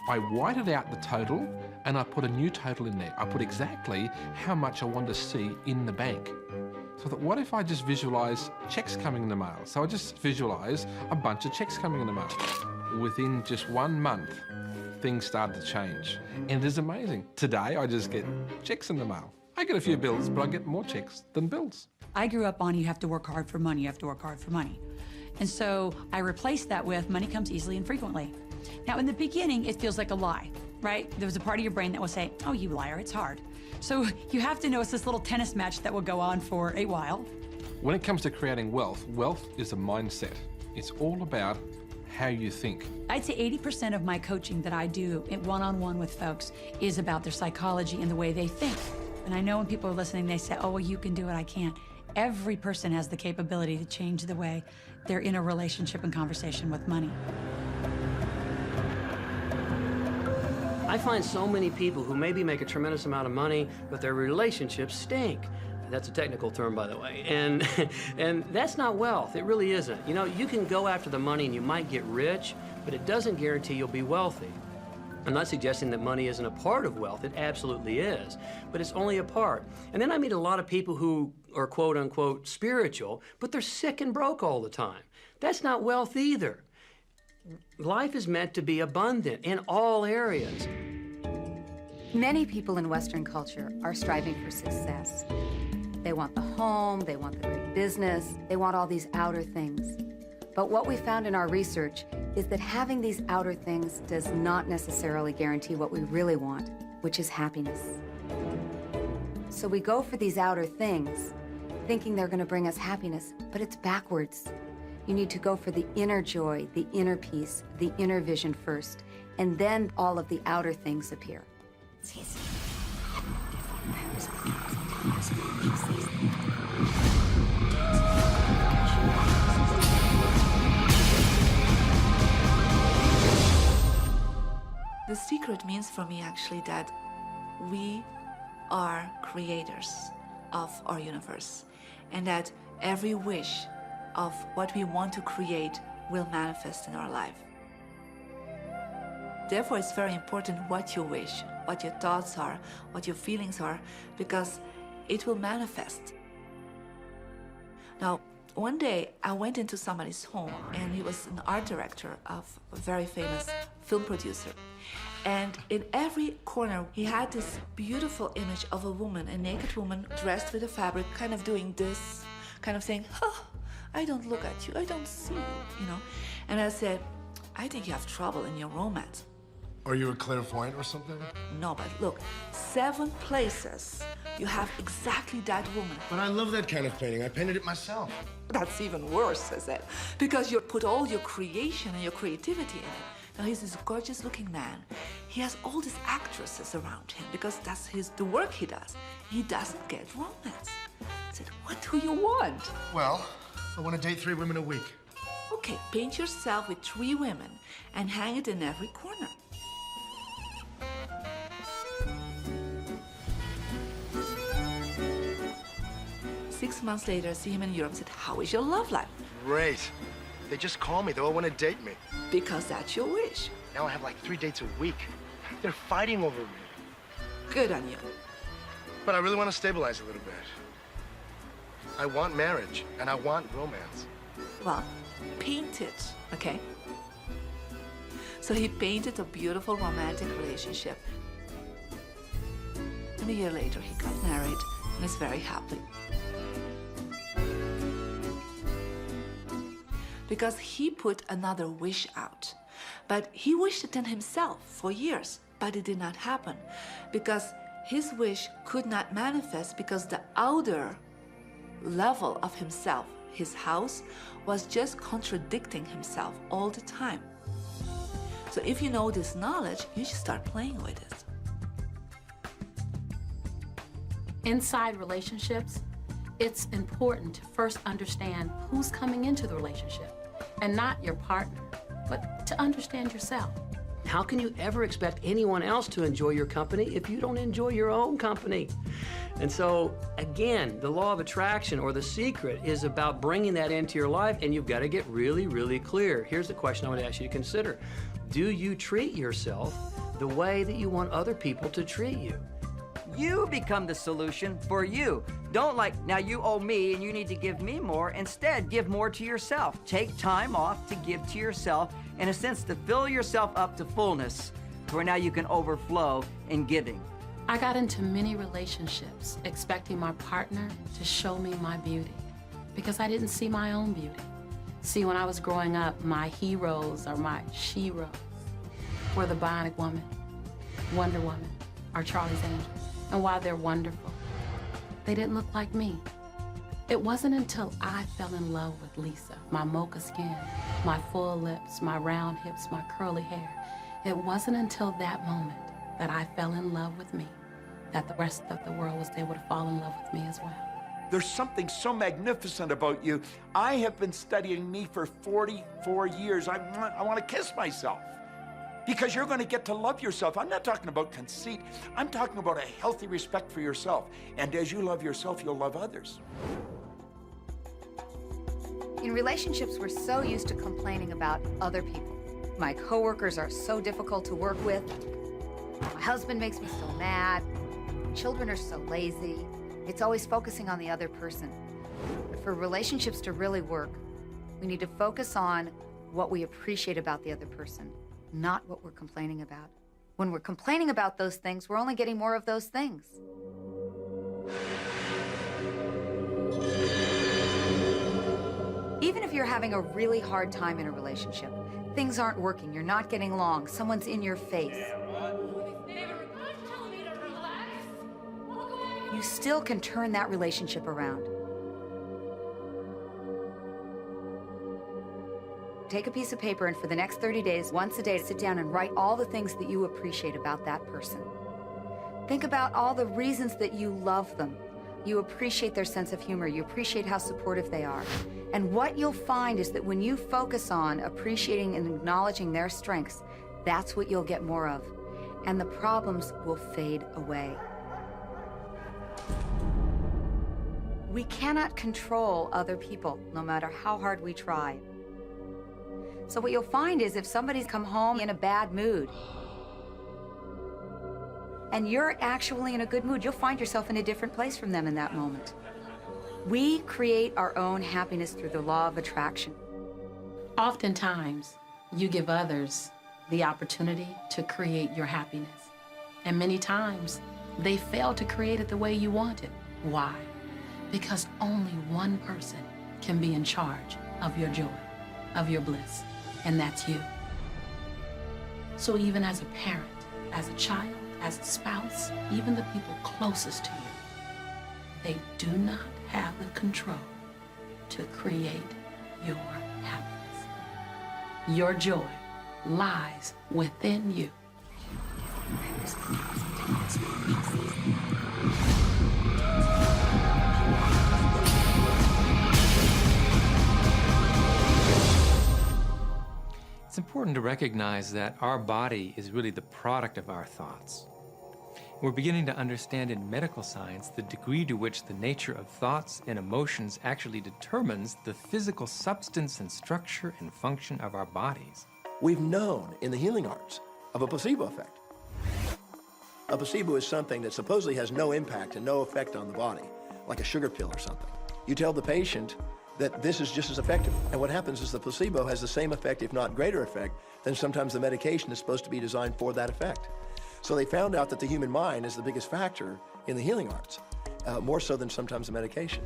I whited out the total and I put a new total in there. I put exactly how much I wanted to see in the bank. So I thought, what if I just visualize checks coming in the mail? So I just visualize a bunch of checks coming in the mail. Within just 1 month, things started to change. And it is amazing. Today, I just get checks in the mail. I get a few bills, but I get more checks than bills. I grew up on you have to work hard for money, you have to work hard for money. And so I replaced that with money comes easily and frequently. Now, in the beginning, it feels like a lie, right? There was a part of your brain that will say, oh, you liar, it's hard. So you have to know it's this little tennis match that will go on for a while. When it comes to creating wealth, wealth is a mindset. It's all about how you think. I'd say 80% of my coaching that I do one-on-one with folks is about their psychology and the way they think. And I know when people are listening, they say, oh, well, you can do it, I can't. Every person has the capability to change the way they're in a relationship and conversation with money. I find so many people who maybe make a tremendous amount of money, but their relationships stink. That's a technical term, by the way. And that's not wealth. It really isn't. You know, you can go after the money and you might get rich, but it doesn't guarantee you'll be wealthy. I'm not suggesting that money isn't a part of wealth. It absolutely is, but it's only a part. And then I meet a lot of people who are quote unquote spiritual, but they're sick and broke all the time. That's not wealth either. Life is meant to be abundant in all areas. Many people in Western culture are striving for success. They want the home, they want the great business, they want all these outer things. But what we found in our research is that having these outer things does not necessarily guarantee what we really want, which is happiness. So we go for these outer things, thinking they're going to bring us happiness, but it's backwards. You need to go for the inner joy, the inner peace, the inner vision first, and then all of the outer things appear. The secret means for me actually that we are creators of our universe, and that every wish of what we want to create will manifest in our life. Therefore, it's very important what you wish, what your thoughts are, what your feelings are, because it will manifest. Now, one day I went into somebody's home, and he was an art director of a very famous film producer. And in every corner, he had this beautiful image of a woman, a naked woman dressed with a fabric, kind of doing this, kind of saying, oh, I don't look at you, I don't see you, you know. And I said, I think you have trouble in your romance. Are you a clairvoyant or something? No, but look, 7 places you have exactly that woman. But I love that kind of painting. I painted it myself. That's even worse, I said, because you put all your creation and your creativity in it. Now, he's this gorgeous-looking man. He has all these actresses around him because that's the work he does. He doesn't get romance. I said, what do you want? Well, I want to date 3 women a week. Okay, paint yourself with 3 women and hang it in every corner. Six months later, I see him in Europe and said, how is your love life? Great. They just call me. They all want to date me. Because that's your wish. Now I have like 3 dates a week. They're fighting over me. Good on you. But I really want to stabilize a little bit. I want marriage, and I want romance. Well, paint it, okay? So he painted a beautiful romantic relationship. And a year later, he got married and is very happy. Because he put another wish out. But he wished it in himself for years, but it did not happen because his wish could not manifest because the outer level of himself, his house, was just contradicting himself all the time. So if you know this knowledge, you should start playing with it. Inside relationships, it's important to first understand who's coming into the relationship, and not your partner, but to understand yourself. How can you ever expect anyone else to enjoy your company if you don't enjoy your own company? And so, again, the law of attraction, or the secret, is about bringing that into your life, and you've got to get really, really clear. Here's the question I would ask you to consider. Do you treat yourself the way that you want other people to treat you? You become the solution for you. Don't now you owe me and you need to give me more. Instead, give more to yourself. Take time off to give to yourself, in a sense, to fill yourself up to fullness, to where now you can overflow in giving. I got into many relationships expecting my partner to show me my beauty because I didn't see my own beauty. See, when I was growing up, my heroes or my sheroes were the Bionic Woman, Wonder Woman, or Charlie's Angels. And while they're wonderful, they didn't look like me. It wasn't until I fell in love with Lisa, my mocha skin, my full lips, my round hips, my curly hair. It wasn't until that moment that I fell in love with me that the rest of the world was able to fall in love with me as well. There's something so magnificent about you. I have been studying me for 44 years. I want to kiss myself. Because you're going to get to love yourself. I'm not talking about conceit. I'm talking about a healthy respect for yourself. And as you love yourself, you'll love others. In relationships, we're so used to complaining about other people. My coworkers are so difficult to work with. My husband makes me so mad. Children are so lazy. It's always focusing on the other person. But for relationships to really work, we need to focus on what we appreciate about the other person, not what we're complaining about. When we're complaining about those things, we're only getting more of those things. Even if you're having a really hard time in a relationship, things aren't working, you're not getting along, someone's in your face, you still can turn that relationship around. Take a piece of paper and for the next 30 days, once a day, sit down and write all the things that you appreciate about that person. Think about all the reasons that you love them. You appreciate their sense of humor. You appreciate how supportive they are. And what you'll find is that when you focus on appreciating and acknowledging their strengths, that's what you'll get more of. And the problems will fade away. We cannot control other people, no matter how hard we try. So what you'll find is if somebody's come home in a bad mood, and you're actually in a good mood, you'll find yourself in a different place from them in that moment. We create our own happiness through the law of attraction. Oftentimes, you give others the opportunity to create your happiness. And many times, they fail to create it the way you want it. Why? Because only one person can be in charge of your joy, of your bliss, and that's you. So even as a parent, as a child, as a spouse, even the people closest to you, they do not have the control to create your happiness. Your joy lies within you. It's important to recognize that our body is really the product of our thoughts. We're beginning to understand in medical science the degree to which the nature of thoughts and emotions actually determines the physical substance and structure and function of our bodies. We've known in the healing arts of a placebo effect. A placebo is something that supposedly has no impact and no effect on the body, like a sugar pill or something. You tell the patient that this is just as effective. And what happens is the placebo has the same effect, if not greater effect, than sometimes the medication is supposed to be designed for that effect. So they found out that the human mind is the biggest factor in the healing arts, more so than sometimes the medication.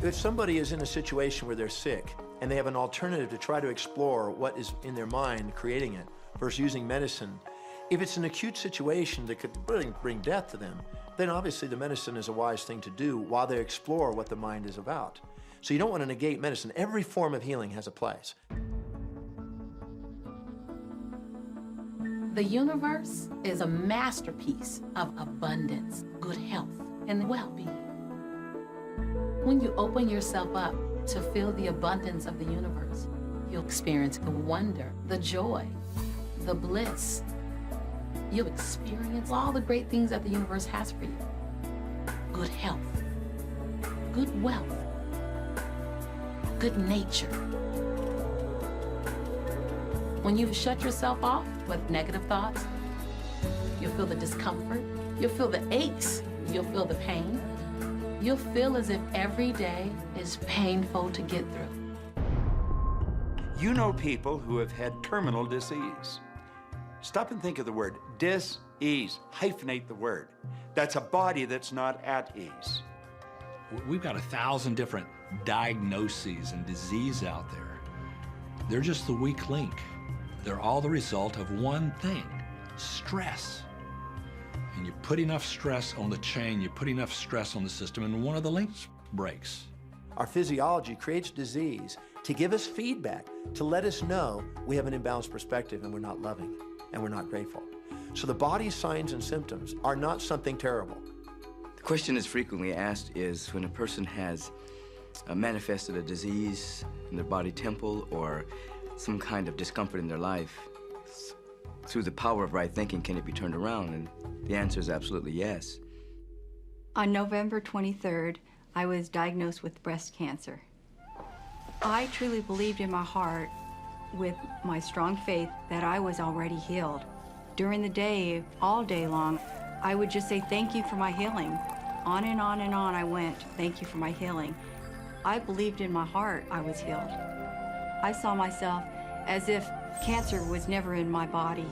If somebody is in a situation where they're sick and they have an alternative to try to explore what is in their mind creating it versus using medicine, if it's an acute situation that could bring death to them, then obviously the medicine is a wise thing to do while they explore what the mind is about. So you don't want to negate medicine. Every form of healing has a place. The universe is a masterpiece of abundance, good health, and well-being. When you open yourself up to feel the abundance of the universe, you'll experience the wonder, the joy, the bliss. You'll experience all the great things that the universe has for you. Good health, good wealth, good nature. When you shut yourself off with negative thoughts, you'll feel the discomfort, you'll feel the aches, you'll feel the pain. You'll feel as if every day is painful to get through. You know people who have had terminal disease. Stop and think of the word dis-ease. Hyphenate the word. That's a body that's not at ease. We've got 1,000 different diagnoses and disease out there. They're just the weak link. They're all the result of one thing, stress. And you put enough stress on the chain, you put enough stress on the system, and one of the links breaks. Our physiology creates disease to give us feedback, to let us know we have an imbalanced perspective and we're not loving and we're not grateful. So the body's signs and symptoms are not something terrible. The question that's frequently asked is when a person has manifested a disease in their body temple or some kind of discomfort in their life, through the power of right thinking, can it be turned around? And the answer is absolutely yes. On November 23rd, I was diagnosed with breast cancer. I truly believed in my heart, with my strong faith, that I was already healed. During the day, all day long, I would just say, thank you for my healing. On and on and on I went, thank you for my healing. I believed in my heart I was healed. I saw myself as if cancer was never in my body.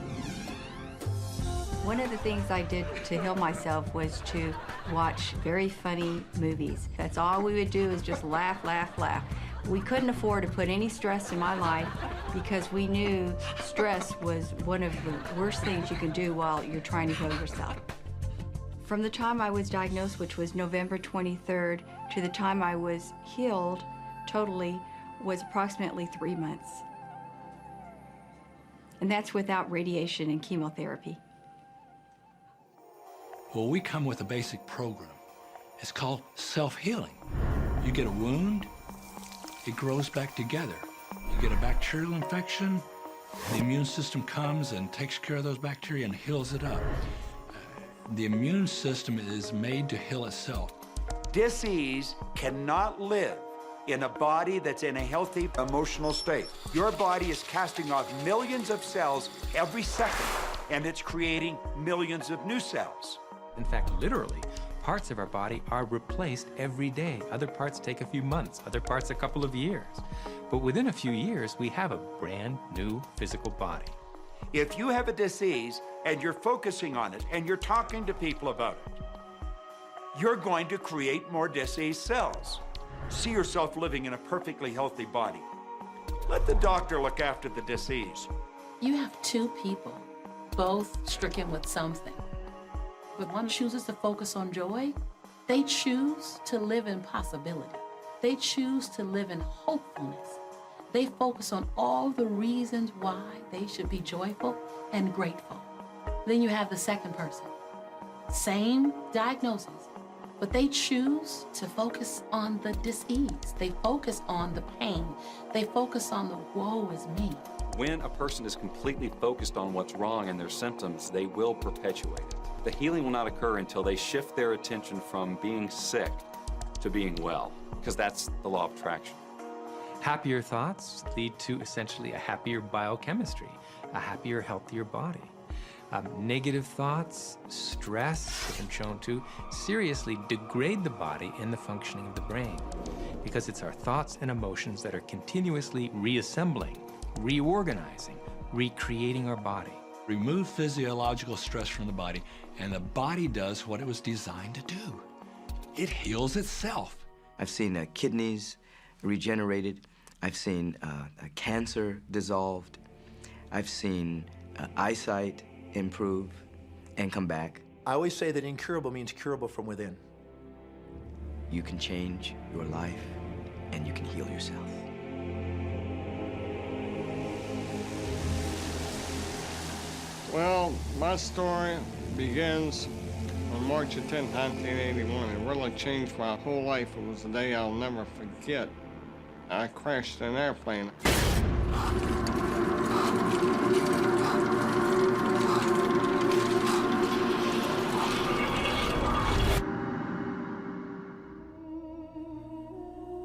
One of the things I did to heal myself was to watch very funny movies. That's all we would do is just laugh, laugh, laugh. We couldn't afford to put any stress in my life because we knew stress was one of the worst things you can do while you're trying to heal yourself. From the time I was diagnosed, which was November 23rd, to the time I was healed totally was approximately 3 months. And that's without radiation and chemotherapy. Well, we come with a basic program. It's called self-healing. You get a wound, it grows back together. You get a bacterial infection, the immune system comes and takes care of those bacteria and heals it up. The immune system is made to heal itself. Dis-ease cannot live in a body that's in a healthy emotional state. Your body is casting off millions of cells every second, and it's creating millions of new cells. In fact, literally, parts of our body are replaced every day. Other parts take a few months, other parts a couple of years. But within a few years, we have a brand new physical body. If you have a disease and you're focusing on it and you're talking to people about it, you're going to create more diseased cells. See yourself living in a perfectly healthy body. Let the doctor look after the disease. You have two people, both stricken with something. But one chooses to focus on joy, they choose to live in possibility. They choose to live in hopefulness. They focus on all the reasons why they should be joyful and grateful. Then you have the second person. Same diagnosis, but they choose to focus on the dis-ease. They focus on the pain. They focus on the woe is me. When a person is completely focused on what's wrong and their symptoms, they will perpetuate it. The healing will not occur until they shift their attention from being sick to being well, because that's the law of attraction. Happier thoughts lead to essentially a happier biochemistry, a happier, healthier body. Negative thoughts, stress, have been shown to seriously degrade the body and the functioning of the brain, because it's our thoughts and emotions that are continuously reassembling, reorganizing, recreating our body. Remove physiological stress from the body, and the body does what it was designed to do. It heals itself. I've seen kidneys regenerated. I've seen cancer dissolved. I've seen eyesight improve and come back. I always say that incurable means curable from within. You can change your life and you can heal yourself. Well, my story begins on March 10, 1981. It really changed my whole life. It was a day I'll never forget. I crashed an airplane.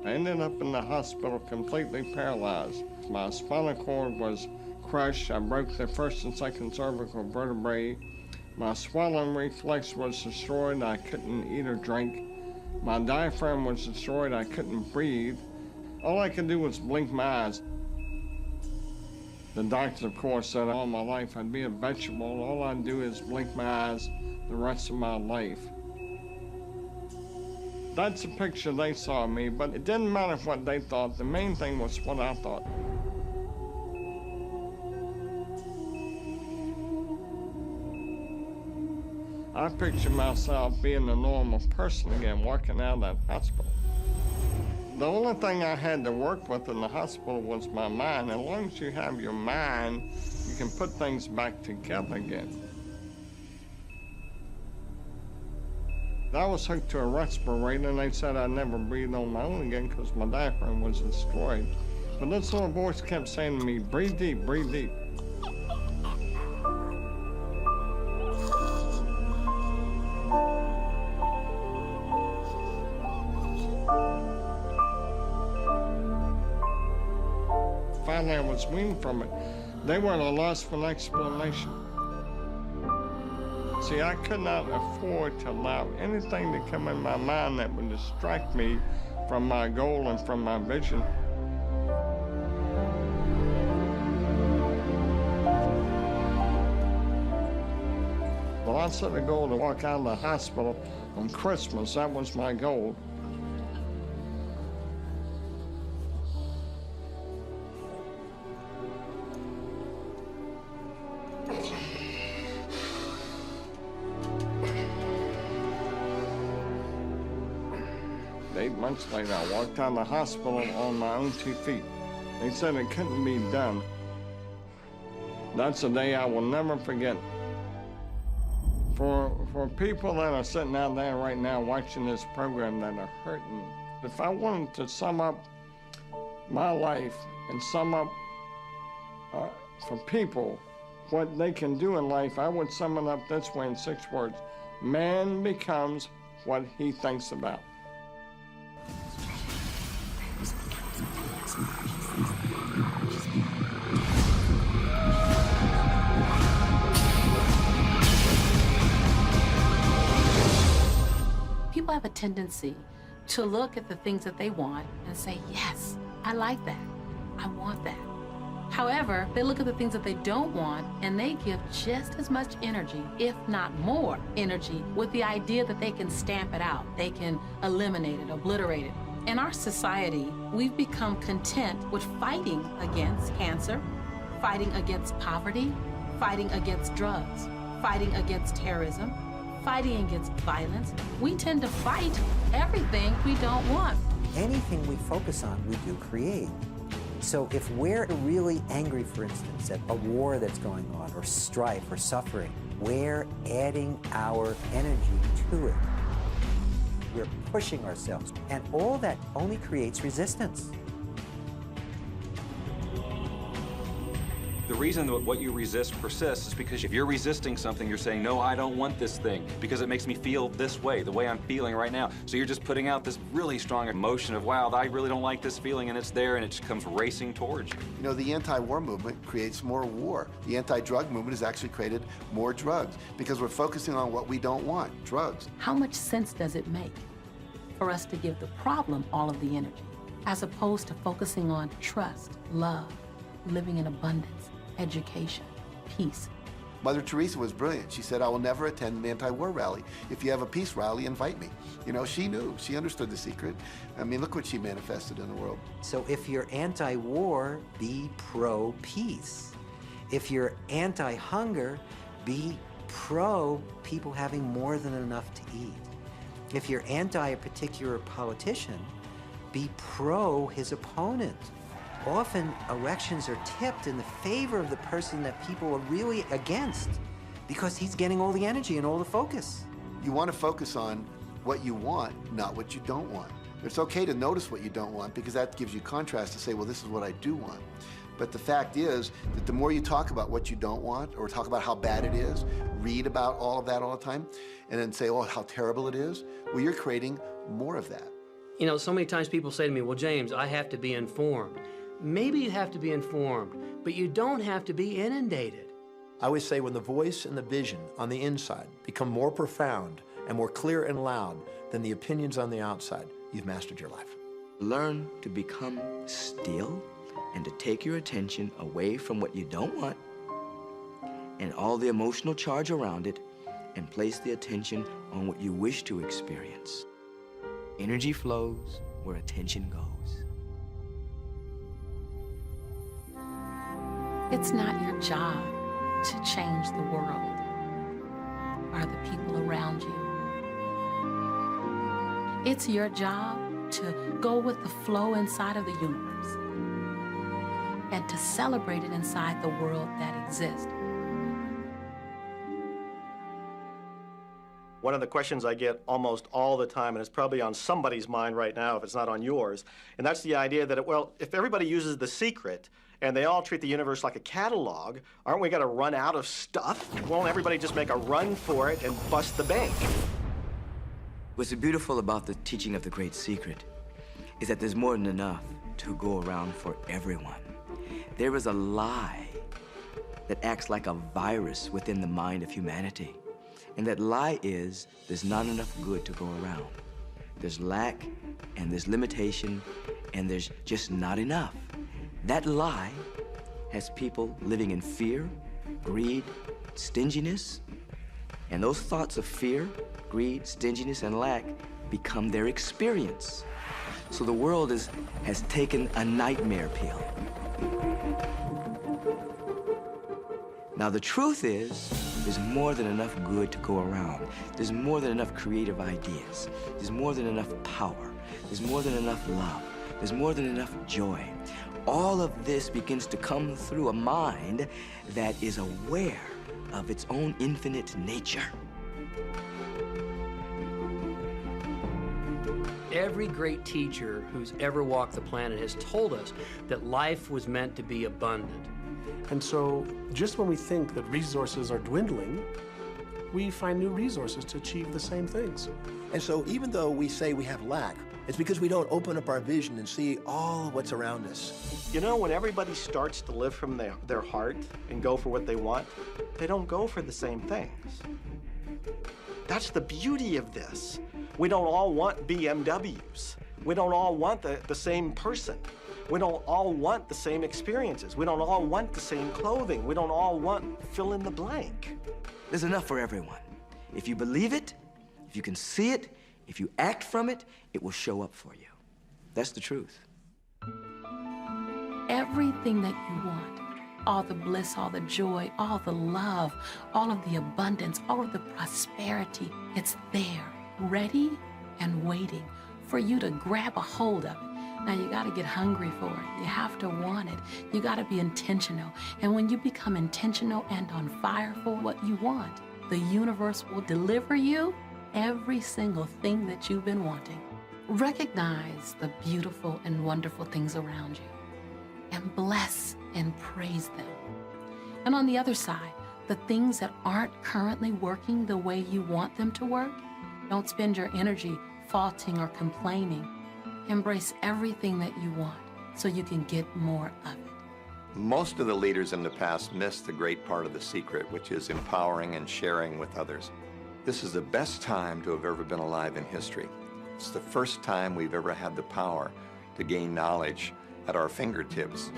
I ended up in the hospital completely paralyzed. My spinal cord was crushed. I broke the first and second cervical vertebrae. My swallowing reflex was destroyed. I couldn't eat or drink. My diaphragm was destroyed. I couldn't breathe. All I could do was blink my eyes. The doctor, of course, said all my life I'd be a vegetable. All I'd do is blink my eyes the rest of my life. That's the picture they saw of me, but it didn't matter what they thought. The main thing was what I thought. I pictured myself being a normal person again, walking out of that hospital. The only thing I had to work with in the hospital was my mind. As long as you have your mind, you can put things back together again. I was hooked to a respirator, and they said I'd never breathe on my own again because my diaphragm was destroyed. But this little voice kept saying to me, breathe deep, breathe deep. Finally, I was weaned from it. They were at a loss for an explanation. See, I could not afford to allow anything to come in my mind that would distract me from my goal and from my vision. Well, I set a goal to walk out of the hospital on Christmas. That was my goal. Months later, I walked out of the hospital on my own 2 feet. They said it couldn't be done. That's a day I will never forget. For people that are sitting out there right now watching this program that are hurting, if I wanted to sum up my life and sum up for people what they can do in life, I would sum it up this way in 6 words. Man becomes what he thinks about. People have a tendency to look at the things that they want and say, yes, I like that. I want that. However, they look at the things that they don't want and they give just as much energy, if not more energy, with the idea that they can stamp it out. They can eliminate it, obliterate it. In our society, we've become content with fighting against cancer, fighting against poverty, fighting against drugs, fighting against terrorism, fighting against violence. We tend to fight everything we don't want. Anything we focus on, we do create. So if we're really angry, for instance, at a war that's going on, or strife, or suffering, we're adding our energy to it. We're pushing ourselves, and all that only creates resistance. The reason that what you resist persists is because if you're resisting something, you're saying, no, I don't want this thing because it makes me feel this way, the way I'm feeling right now. So you're just putting out this really strong emotion of, wow, I really don't like this feeling, and it's there, and it just comes racing towards you. You know, the anti-war movement creates more war. The anti-drug movement has actually created more drugs because we're focusing on what we don't want, drugs. How much sense does it make for us to give the problem all of the energy, as opposed to focusing on trust, love, living in abundance, education, peace? Mother Teresa was brilliant. She said, I will never attend an anti-war rally. If you have a peace rally, invite me. You know, she knew. She understood the secret. I mean, look what she manifested in the world. So if you're anti-war, be pro-peace. If you're anti-hunger, be pro people having more than enough to eat. If you're anti a particular politician, be pro his opponent. Often elections are tipped in the favor of the person that people are really against because he's getting all the energy and all the focus. You want to focus on what you want, not what you don't want. It's okay to notice what you don't want because that gives you contrast to say, well, this is what I do want. But the fact is that the more you talk about what you don't want or talk about how bad it is, read about all of that all the time, and then say, oh, how terrible it is, well, you're creating more of that. You know, so many times people say to me, well, James, I have to be informed. Maybe you have to be informed, but you don't have to be inundated. I always say when the voice and the vision on the inside become more profound and more clear and loud than the opinions on the outside, you've mastered your life. Learn to become still and to take your attention away from what you don't want and all the emotional charge around it and place the attention on what you wish to experience. Energy flows where attention goes. It's not your job to change the world or the people around you. It's your job to go with the flow inside of the universe and to celebrate it inside the world that exists. One of the questions I get almost all the time, and it's probably on somebody's mind right now if it's not on yours, and that's the idea that, well, if everybody uses The Secret and they all treat the universe like a catalog, aren't we going to run out of stuff? Won't everybody just make a run for it and bust the bank? What's beautiful about the teaching of the Great Secret is that there's more than enough to go around for everyone. There is a lie that acts like a virus within the mind of humanity. And that lie is there's not enough good to go around. There's lack, and there's limitation, and there's just not enough. That lie has people living in fear, greed, stinginess, and those thoughts of fear, greed, stinginess, and lack become their experience. So the world has taken a nightmare pill. Now, the truth is, there's more than enough good to go around. There's more than enough creative ideas. There's more than enough power. There's more than enough love. There's more than enough joy. All of this begins to come through a mind that is aware of its own infinite nature. Every great teacher who's ever walked the planet has told us that life was meant to be abundant. And so, just when we think that resources are dwindling, we find new resources to achieve the same things. And so even though we say we have lack, it's because we don't open up our vision and see all what's around us. You know, when everybody starts to live from their heart and go for what they want, they don't go for the same things. That's the beauty of this. We don't all want BMWs. We don't all want the same person. We don't all want the same experiences. We don't all want the same clothing. We don't all want fill in the blank. There's enough for everyone. If you believe it, if you can see it, if you act from it, it will show up for you. That's the truth. Everything that you want, all the bliss, all the joy, all the love, all of the abundance, all of the prosperity, it's there, ready and waiting for you to grab a hold of it. Now, you got to get hungry for it. You have to want it. You got to be intentional. And when you become intentional and on fire for what you want, the universe will deliver you every single thing that you've been wanting. Recognize the beautiful and wonderful things around you and bless and praise them. And on the other side, the things that aren't currently working the way you want them to work, don't spend your energy faulting or complaining. Embrace everything that you want so you can get more of it. Most of the leaders in the past missed the great part of the secret, which is empowering and sharing with others. This is the best time to have ever been alive in history. It's the first time we've ever had the power to gain knowledge at our fingertips.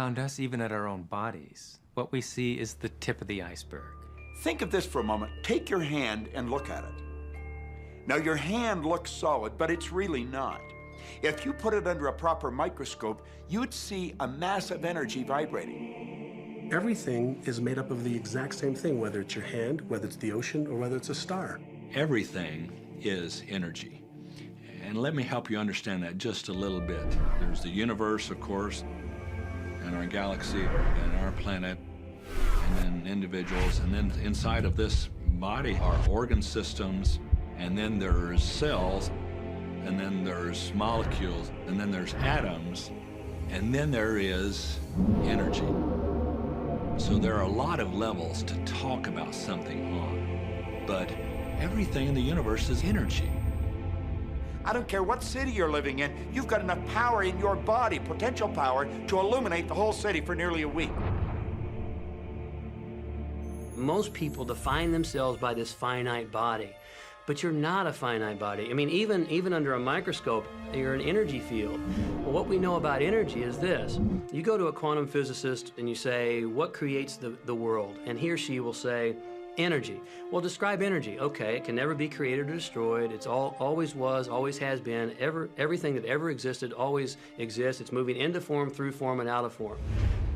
around us, even at our own bodies, what we see is the tip of the iceberg. Think of this for a moment. Take your hand and look at it. Now, your hand looks solid, but it's really not. If you put it under a proper microscope, you'd see a mass of energy vibrating. Everything is made up of the exact same thing, whether it's your hand, whether it's the ocean, or whether it's a star. Everything is energy. And let me help you understand that just a little bit. There's the universe, of course, and our galaxy, and our planet, and then individuals, and then inside of this body are organ systems, and then there's cells, and then there's molecules, and then there's atoms, and then there is energy. So there are a lot of levels to talk about something on, but everything in the universe is energy. I don't care what city you're living in, you've got enough power in your body, potential power, to illuminate the whole city for nearly a week. Most people define themselves by this finite body, but you're not a finite body. I mean, even under a microscope, you're an energy field. Well, what we know about energy is this. You go to a quantum physicist and you say, what creates the world? And he or she will say, energy. Well, describe energy. Okay, it can never be created or destroyed. It's always was, always has been. Everything that ever existed always exists. It's moving into form, through form, and out of form.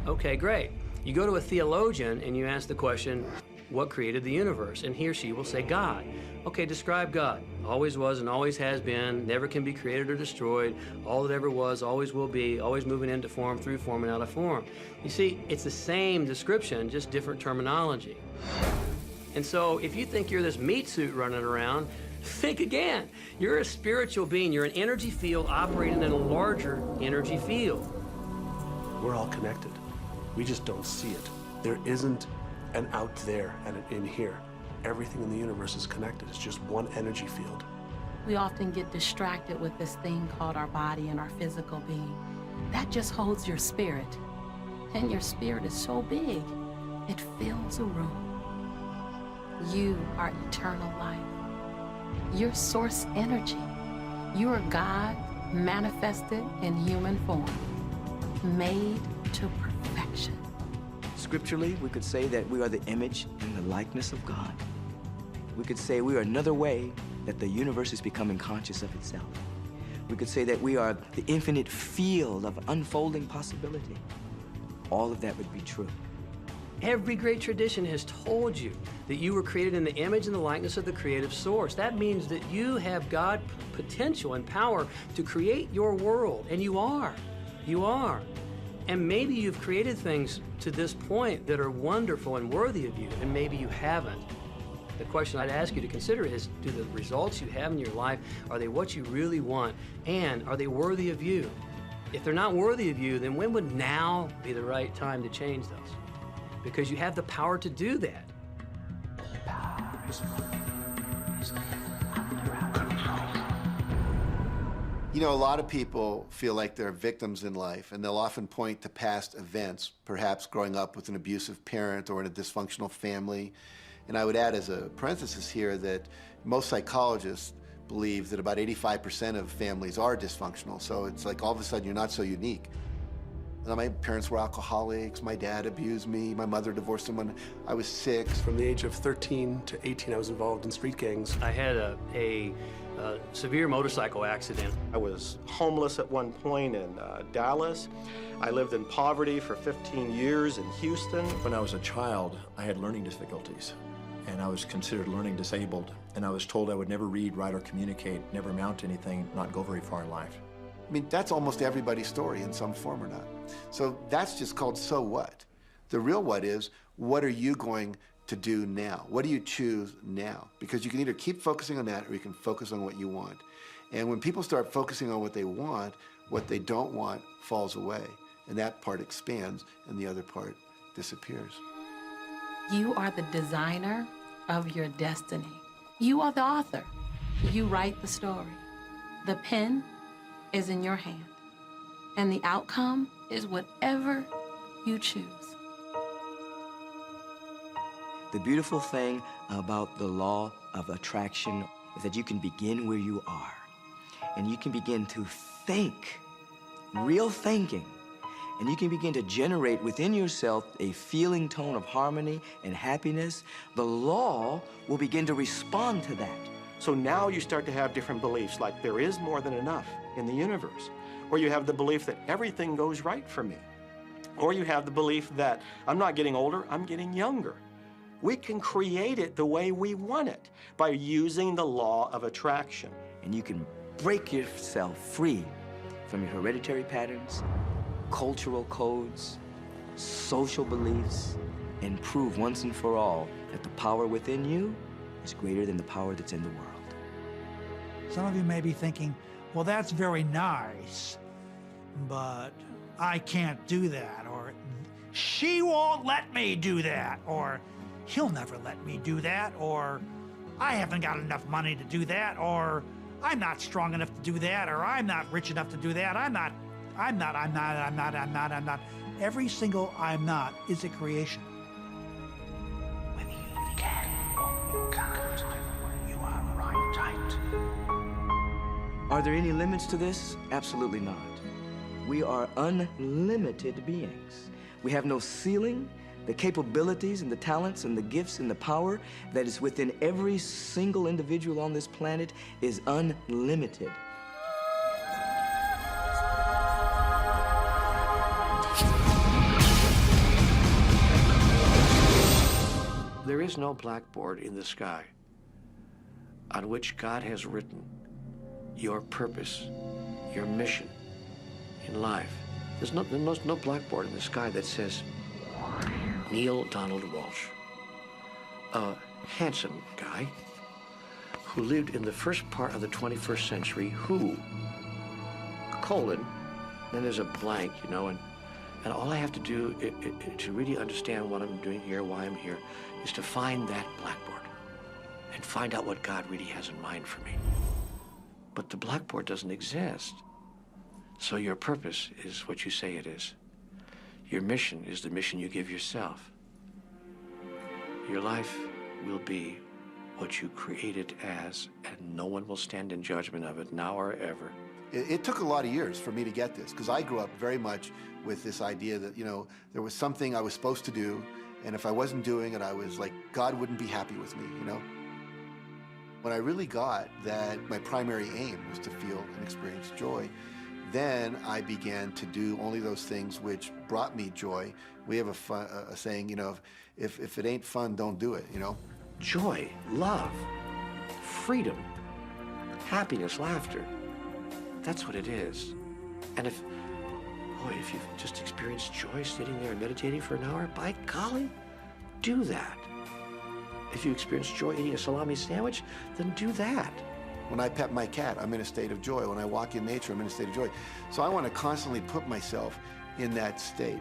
Okay, great. You go to a theologian and you ask the question, what created the universe? And he or she will say, God. Okay, describe God. Always was and always has been, never can be created or destroyed, all that ever was, always will be, always moving into form, through form, and out of form. You see, it's the same description, just different terminology. And so if you think you're this meat suit running around, think again. You're a spiritual being. You're an energy field operating in a larger energy field. We're all connected. We just don't see it. There isn't an out there and an in here. Everything in the universe is connected. It's just one energy field. We often get distracted with this thing called our body and our physical being. That just holds your spirit. And your spirit is so big, it fills a room. You are eternal life. You're source energy. You are God manifested in human form, made to perfection. Scripturally, we could say that we are the image and the likeness of God. We could say we are another way that the universe is becoming conscious of itself. We could say that we are the infinite field of unfolding possibility. All of that would be true. Every great tradition has told you that you were created in the image and the likeness of the creative source. That means that you have God potential and power to create your world, and you are. You are. And maybe you've created things to this point that are wonderful and worthy of you, and maybe you haven't. The question I'd ask you to consider is, do the results you have in your life, are they what you really want, and are they worthy of you? If they're not worthy of you, then when would now be the right time to change those? Because you have the power to do that. You know, a lot of people feel like they're victims in life, and they'll often point to past events, perhaps growing up with an abusive parent or in a dysfunctional family. And I would add as a parenthesis here that most psychologists believe that about 85% of families are dysfunctional. So it's like all of a sudden you're not so unique. My parents were alcoholics, my dad abused me, my mother divorced him when I was 6. From the age of 13 to 18, I was involved in street gangs. I had a severe motorcycle accident. I was homeless at one point in Dallas. I lived in poverty for 15 years in Houston. When I was a child, I had learning difficulties, and I was considered learning disabled, and I was told I would never read, write, or communicate, never amount to anything, not go very far in life. I mean, that's almost everybody's story in some form or not. So that's just called so what. The real what is, what are you going to do now? What do you choose now? Because you can either keep focusing on that or you can focus on what you want. And when people start focusing on what they want, what they don't want falls away. And that part expands and the other part disappears. You are the designer of your destiny. You are the author. You write the story. The pen is in your hand, and the outcome is whatever you choose. The beautiful thing about the law of attraction is that you can begin where you are, and you can begin to think, real thinking, and you can begin to generate within yourself a feeling tone of harmony and happiness, the law will begin to respond to that. So now you start to have different beliefs, like there is more than enough in the universe. Or you have the belief that everything goes right for me. Or you have the belief that I'm not getting older, I'm getting younger. We can create it the way we want it by using the law of attraction. And you can break yourself free from your hereditary patterns, cultural codes, social beliefs, and prove once and for all that the power within you is greater than the power that's in the world. Some of you may be thinking, well, that's very nice, but I can't do that, or she won't let me do that, or he'll never let me do that, or I haven't got enough money to do that, or I'm not strong enough to do that, or I'm not rich enough to do that, I'm not. Every single I'm not is a creation. When you can, you can't. You are right. Are there any limits to this? Absolutely not. We are unlimited beings. We have no ceiling. The capabilities and the talents and the gifts and the power that is within every single individual on this planet is unlimited. There is no blackboard in the sky on which God has written your purpose, your mission in life. There's no blackboard in the sky that says, Neil Donald Walsh, a handsome guy who lived in the first part of the 21st century, who, colon, then there's a blank, you know, and all I have to do to really understand what I'm doing here, why I'm here, is to find that blackboard and find out what God really has in mind for me. But the blackboard doesn't exist. So your purpose is what you say it is. Your mission is the mission you give yourself. Your life will be what you create it as, and no one will stand in judgment of it now or ever. It took a lot of years for me to get this, because I grew up very much with this idea that, you know, there was something I was supposed to do, and if I wasn't doing it, I was like, God wouldn't be happy with me, you know? When I really got that my primary aim was to feel and experience joy, then I began to do only those things which brought me joy. We have a saying, you know, if it ain't fun, don't do it, you know? Joy, love, freedom, happiness, laughter. That's what it is. And if you've just experienced joy sitting there and meditating for an hour, by golly, do that. If you experience joy eating a salami sandwich, then do that. When I pet my cat, I'm in a state of joy. When I walk in nature, I'm in a state of joy. So I want to constantly put myself in that state.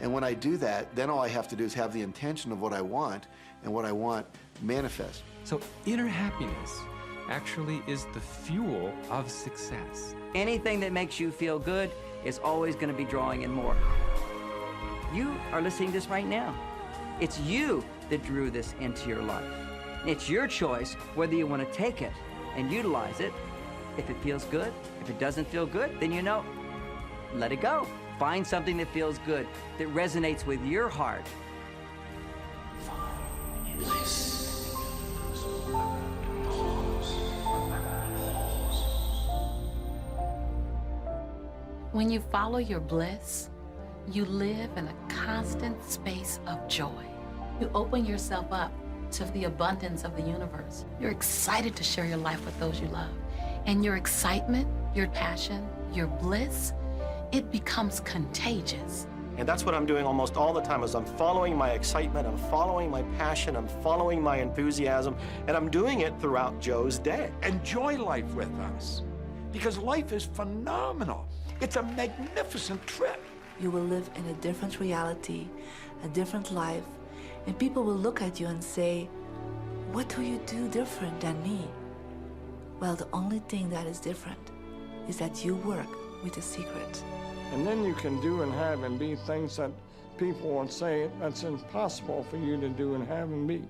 And when I do that, then all I have to do is have the intention of what I want, and what I want manifest. So inner happiness actually is the fuel of success. Anything that makes you feel good is always going to be drawing in more. You are listening to this right now. It's you that drew this into your life. It's your choice whether you want to take it and utilize it. If it feels good, if it doesn't feel good, then you know, let it go. Find something that feels good, that resonates with your heart. When you follow your bliss, you live in a constant space of joy. You open yourself up to the abundance of the universe. You're excited to share your life with those you love. And your excitement, your passion, your bliss, it becomes contagious. And that's what I'm doing almost all the time, is I'm following my excitement, I'm following my passion, I'm following my enthusiasm, and I'm doing it throughout Joe's day. Enjoy life with us, because life is phenomenal. It's a magnificent trip. You will live in a different reality, a different life, and people will look at you and say, what do you do different than me? Well, the only thing that is different is that you work with the secret. And then you can do and have and be things that people would say that's impossible for you to do and have and be.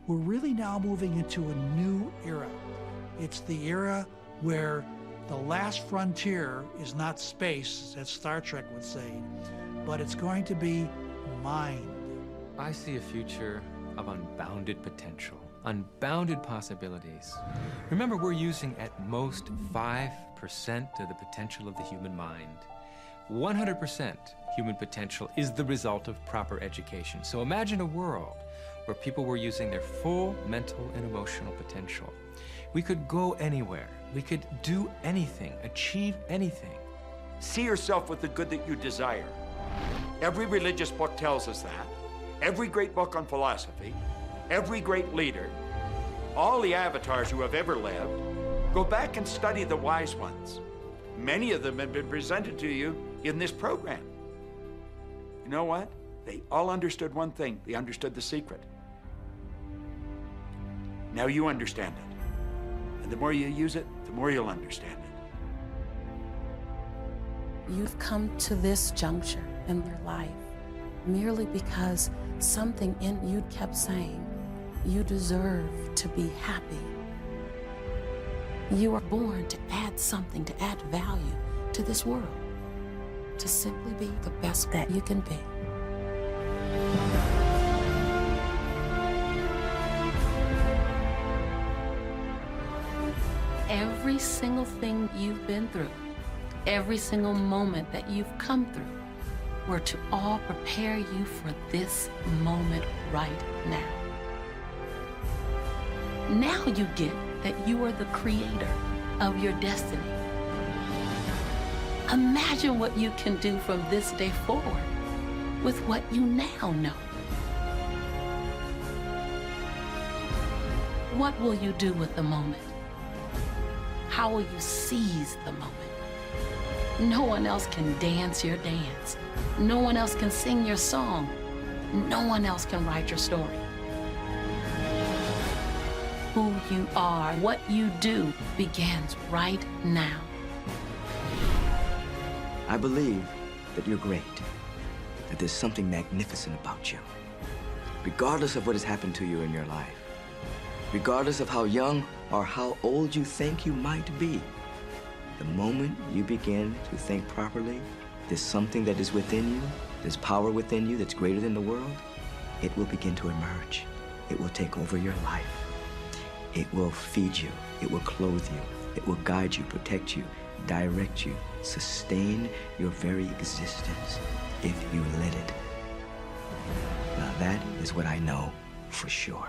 We're really now moving into a new era. It's the era where the last frontier is not space, as Star Trek would say, but it's going to be mine. I see a future of unbounded potential, unbounded possibilities. Remember, we're using at most 5% of the potential of the human mind. 100% human potential is the result of proper education. So imagine a world where people were using their full mental and emotional potential. We could go anywhere. We could do anything, achieve anything. See yourself with the good that you desire. Every religious book tells us that. Every great book on philosophy, every great leader, all the avatars who have ever lived, go back and study the wise ones. Many of them have been presented to you in this program. You know what? They all understood one thing. They understood the secret. Now you understand it. And the more you use it, the more you'll understand it. You've come to this juncture in your life merely because something in you kept saying, you deserve to be happy. You are born to add something, to add value to this world, to simply be the best that you can be. Every single thing you've been through, every single moment that you've come through, were to all prepare you for this moment right now. Now you get that you are the creator of your destiny. Imagine what you can do from this day forward with what you now know. What will you do with the moment? How will you seize the moment? No one else can dance your dance. No one else can sing your song. No one else can write your story. Who you are, what you do, begins right now. I believe that you're great, that there's something magnificent about you. Regardless of what has happened to you in your life, regardless of how young or how old you think you might be, the moment you begin to think properly, there's something that is within you, there's power within you that's greater than the world, it will begin to emerge. It will take over your life. It will feed you. It will clothe you. It will guide you, protect you, direct you, sustain your very existence if you let it. Now that is what I know for sure.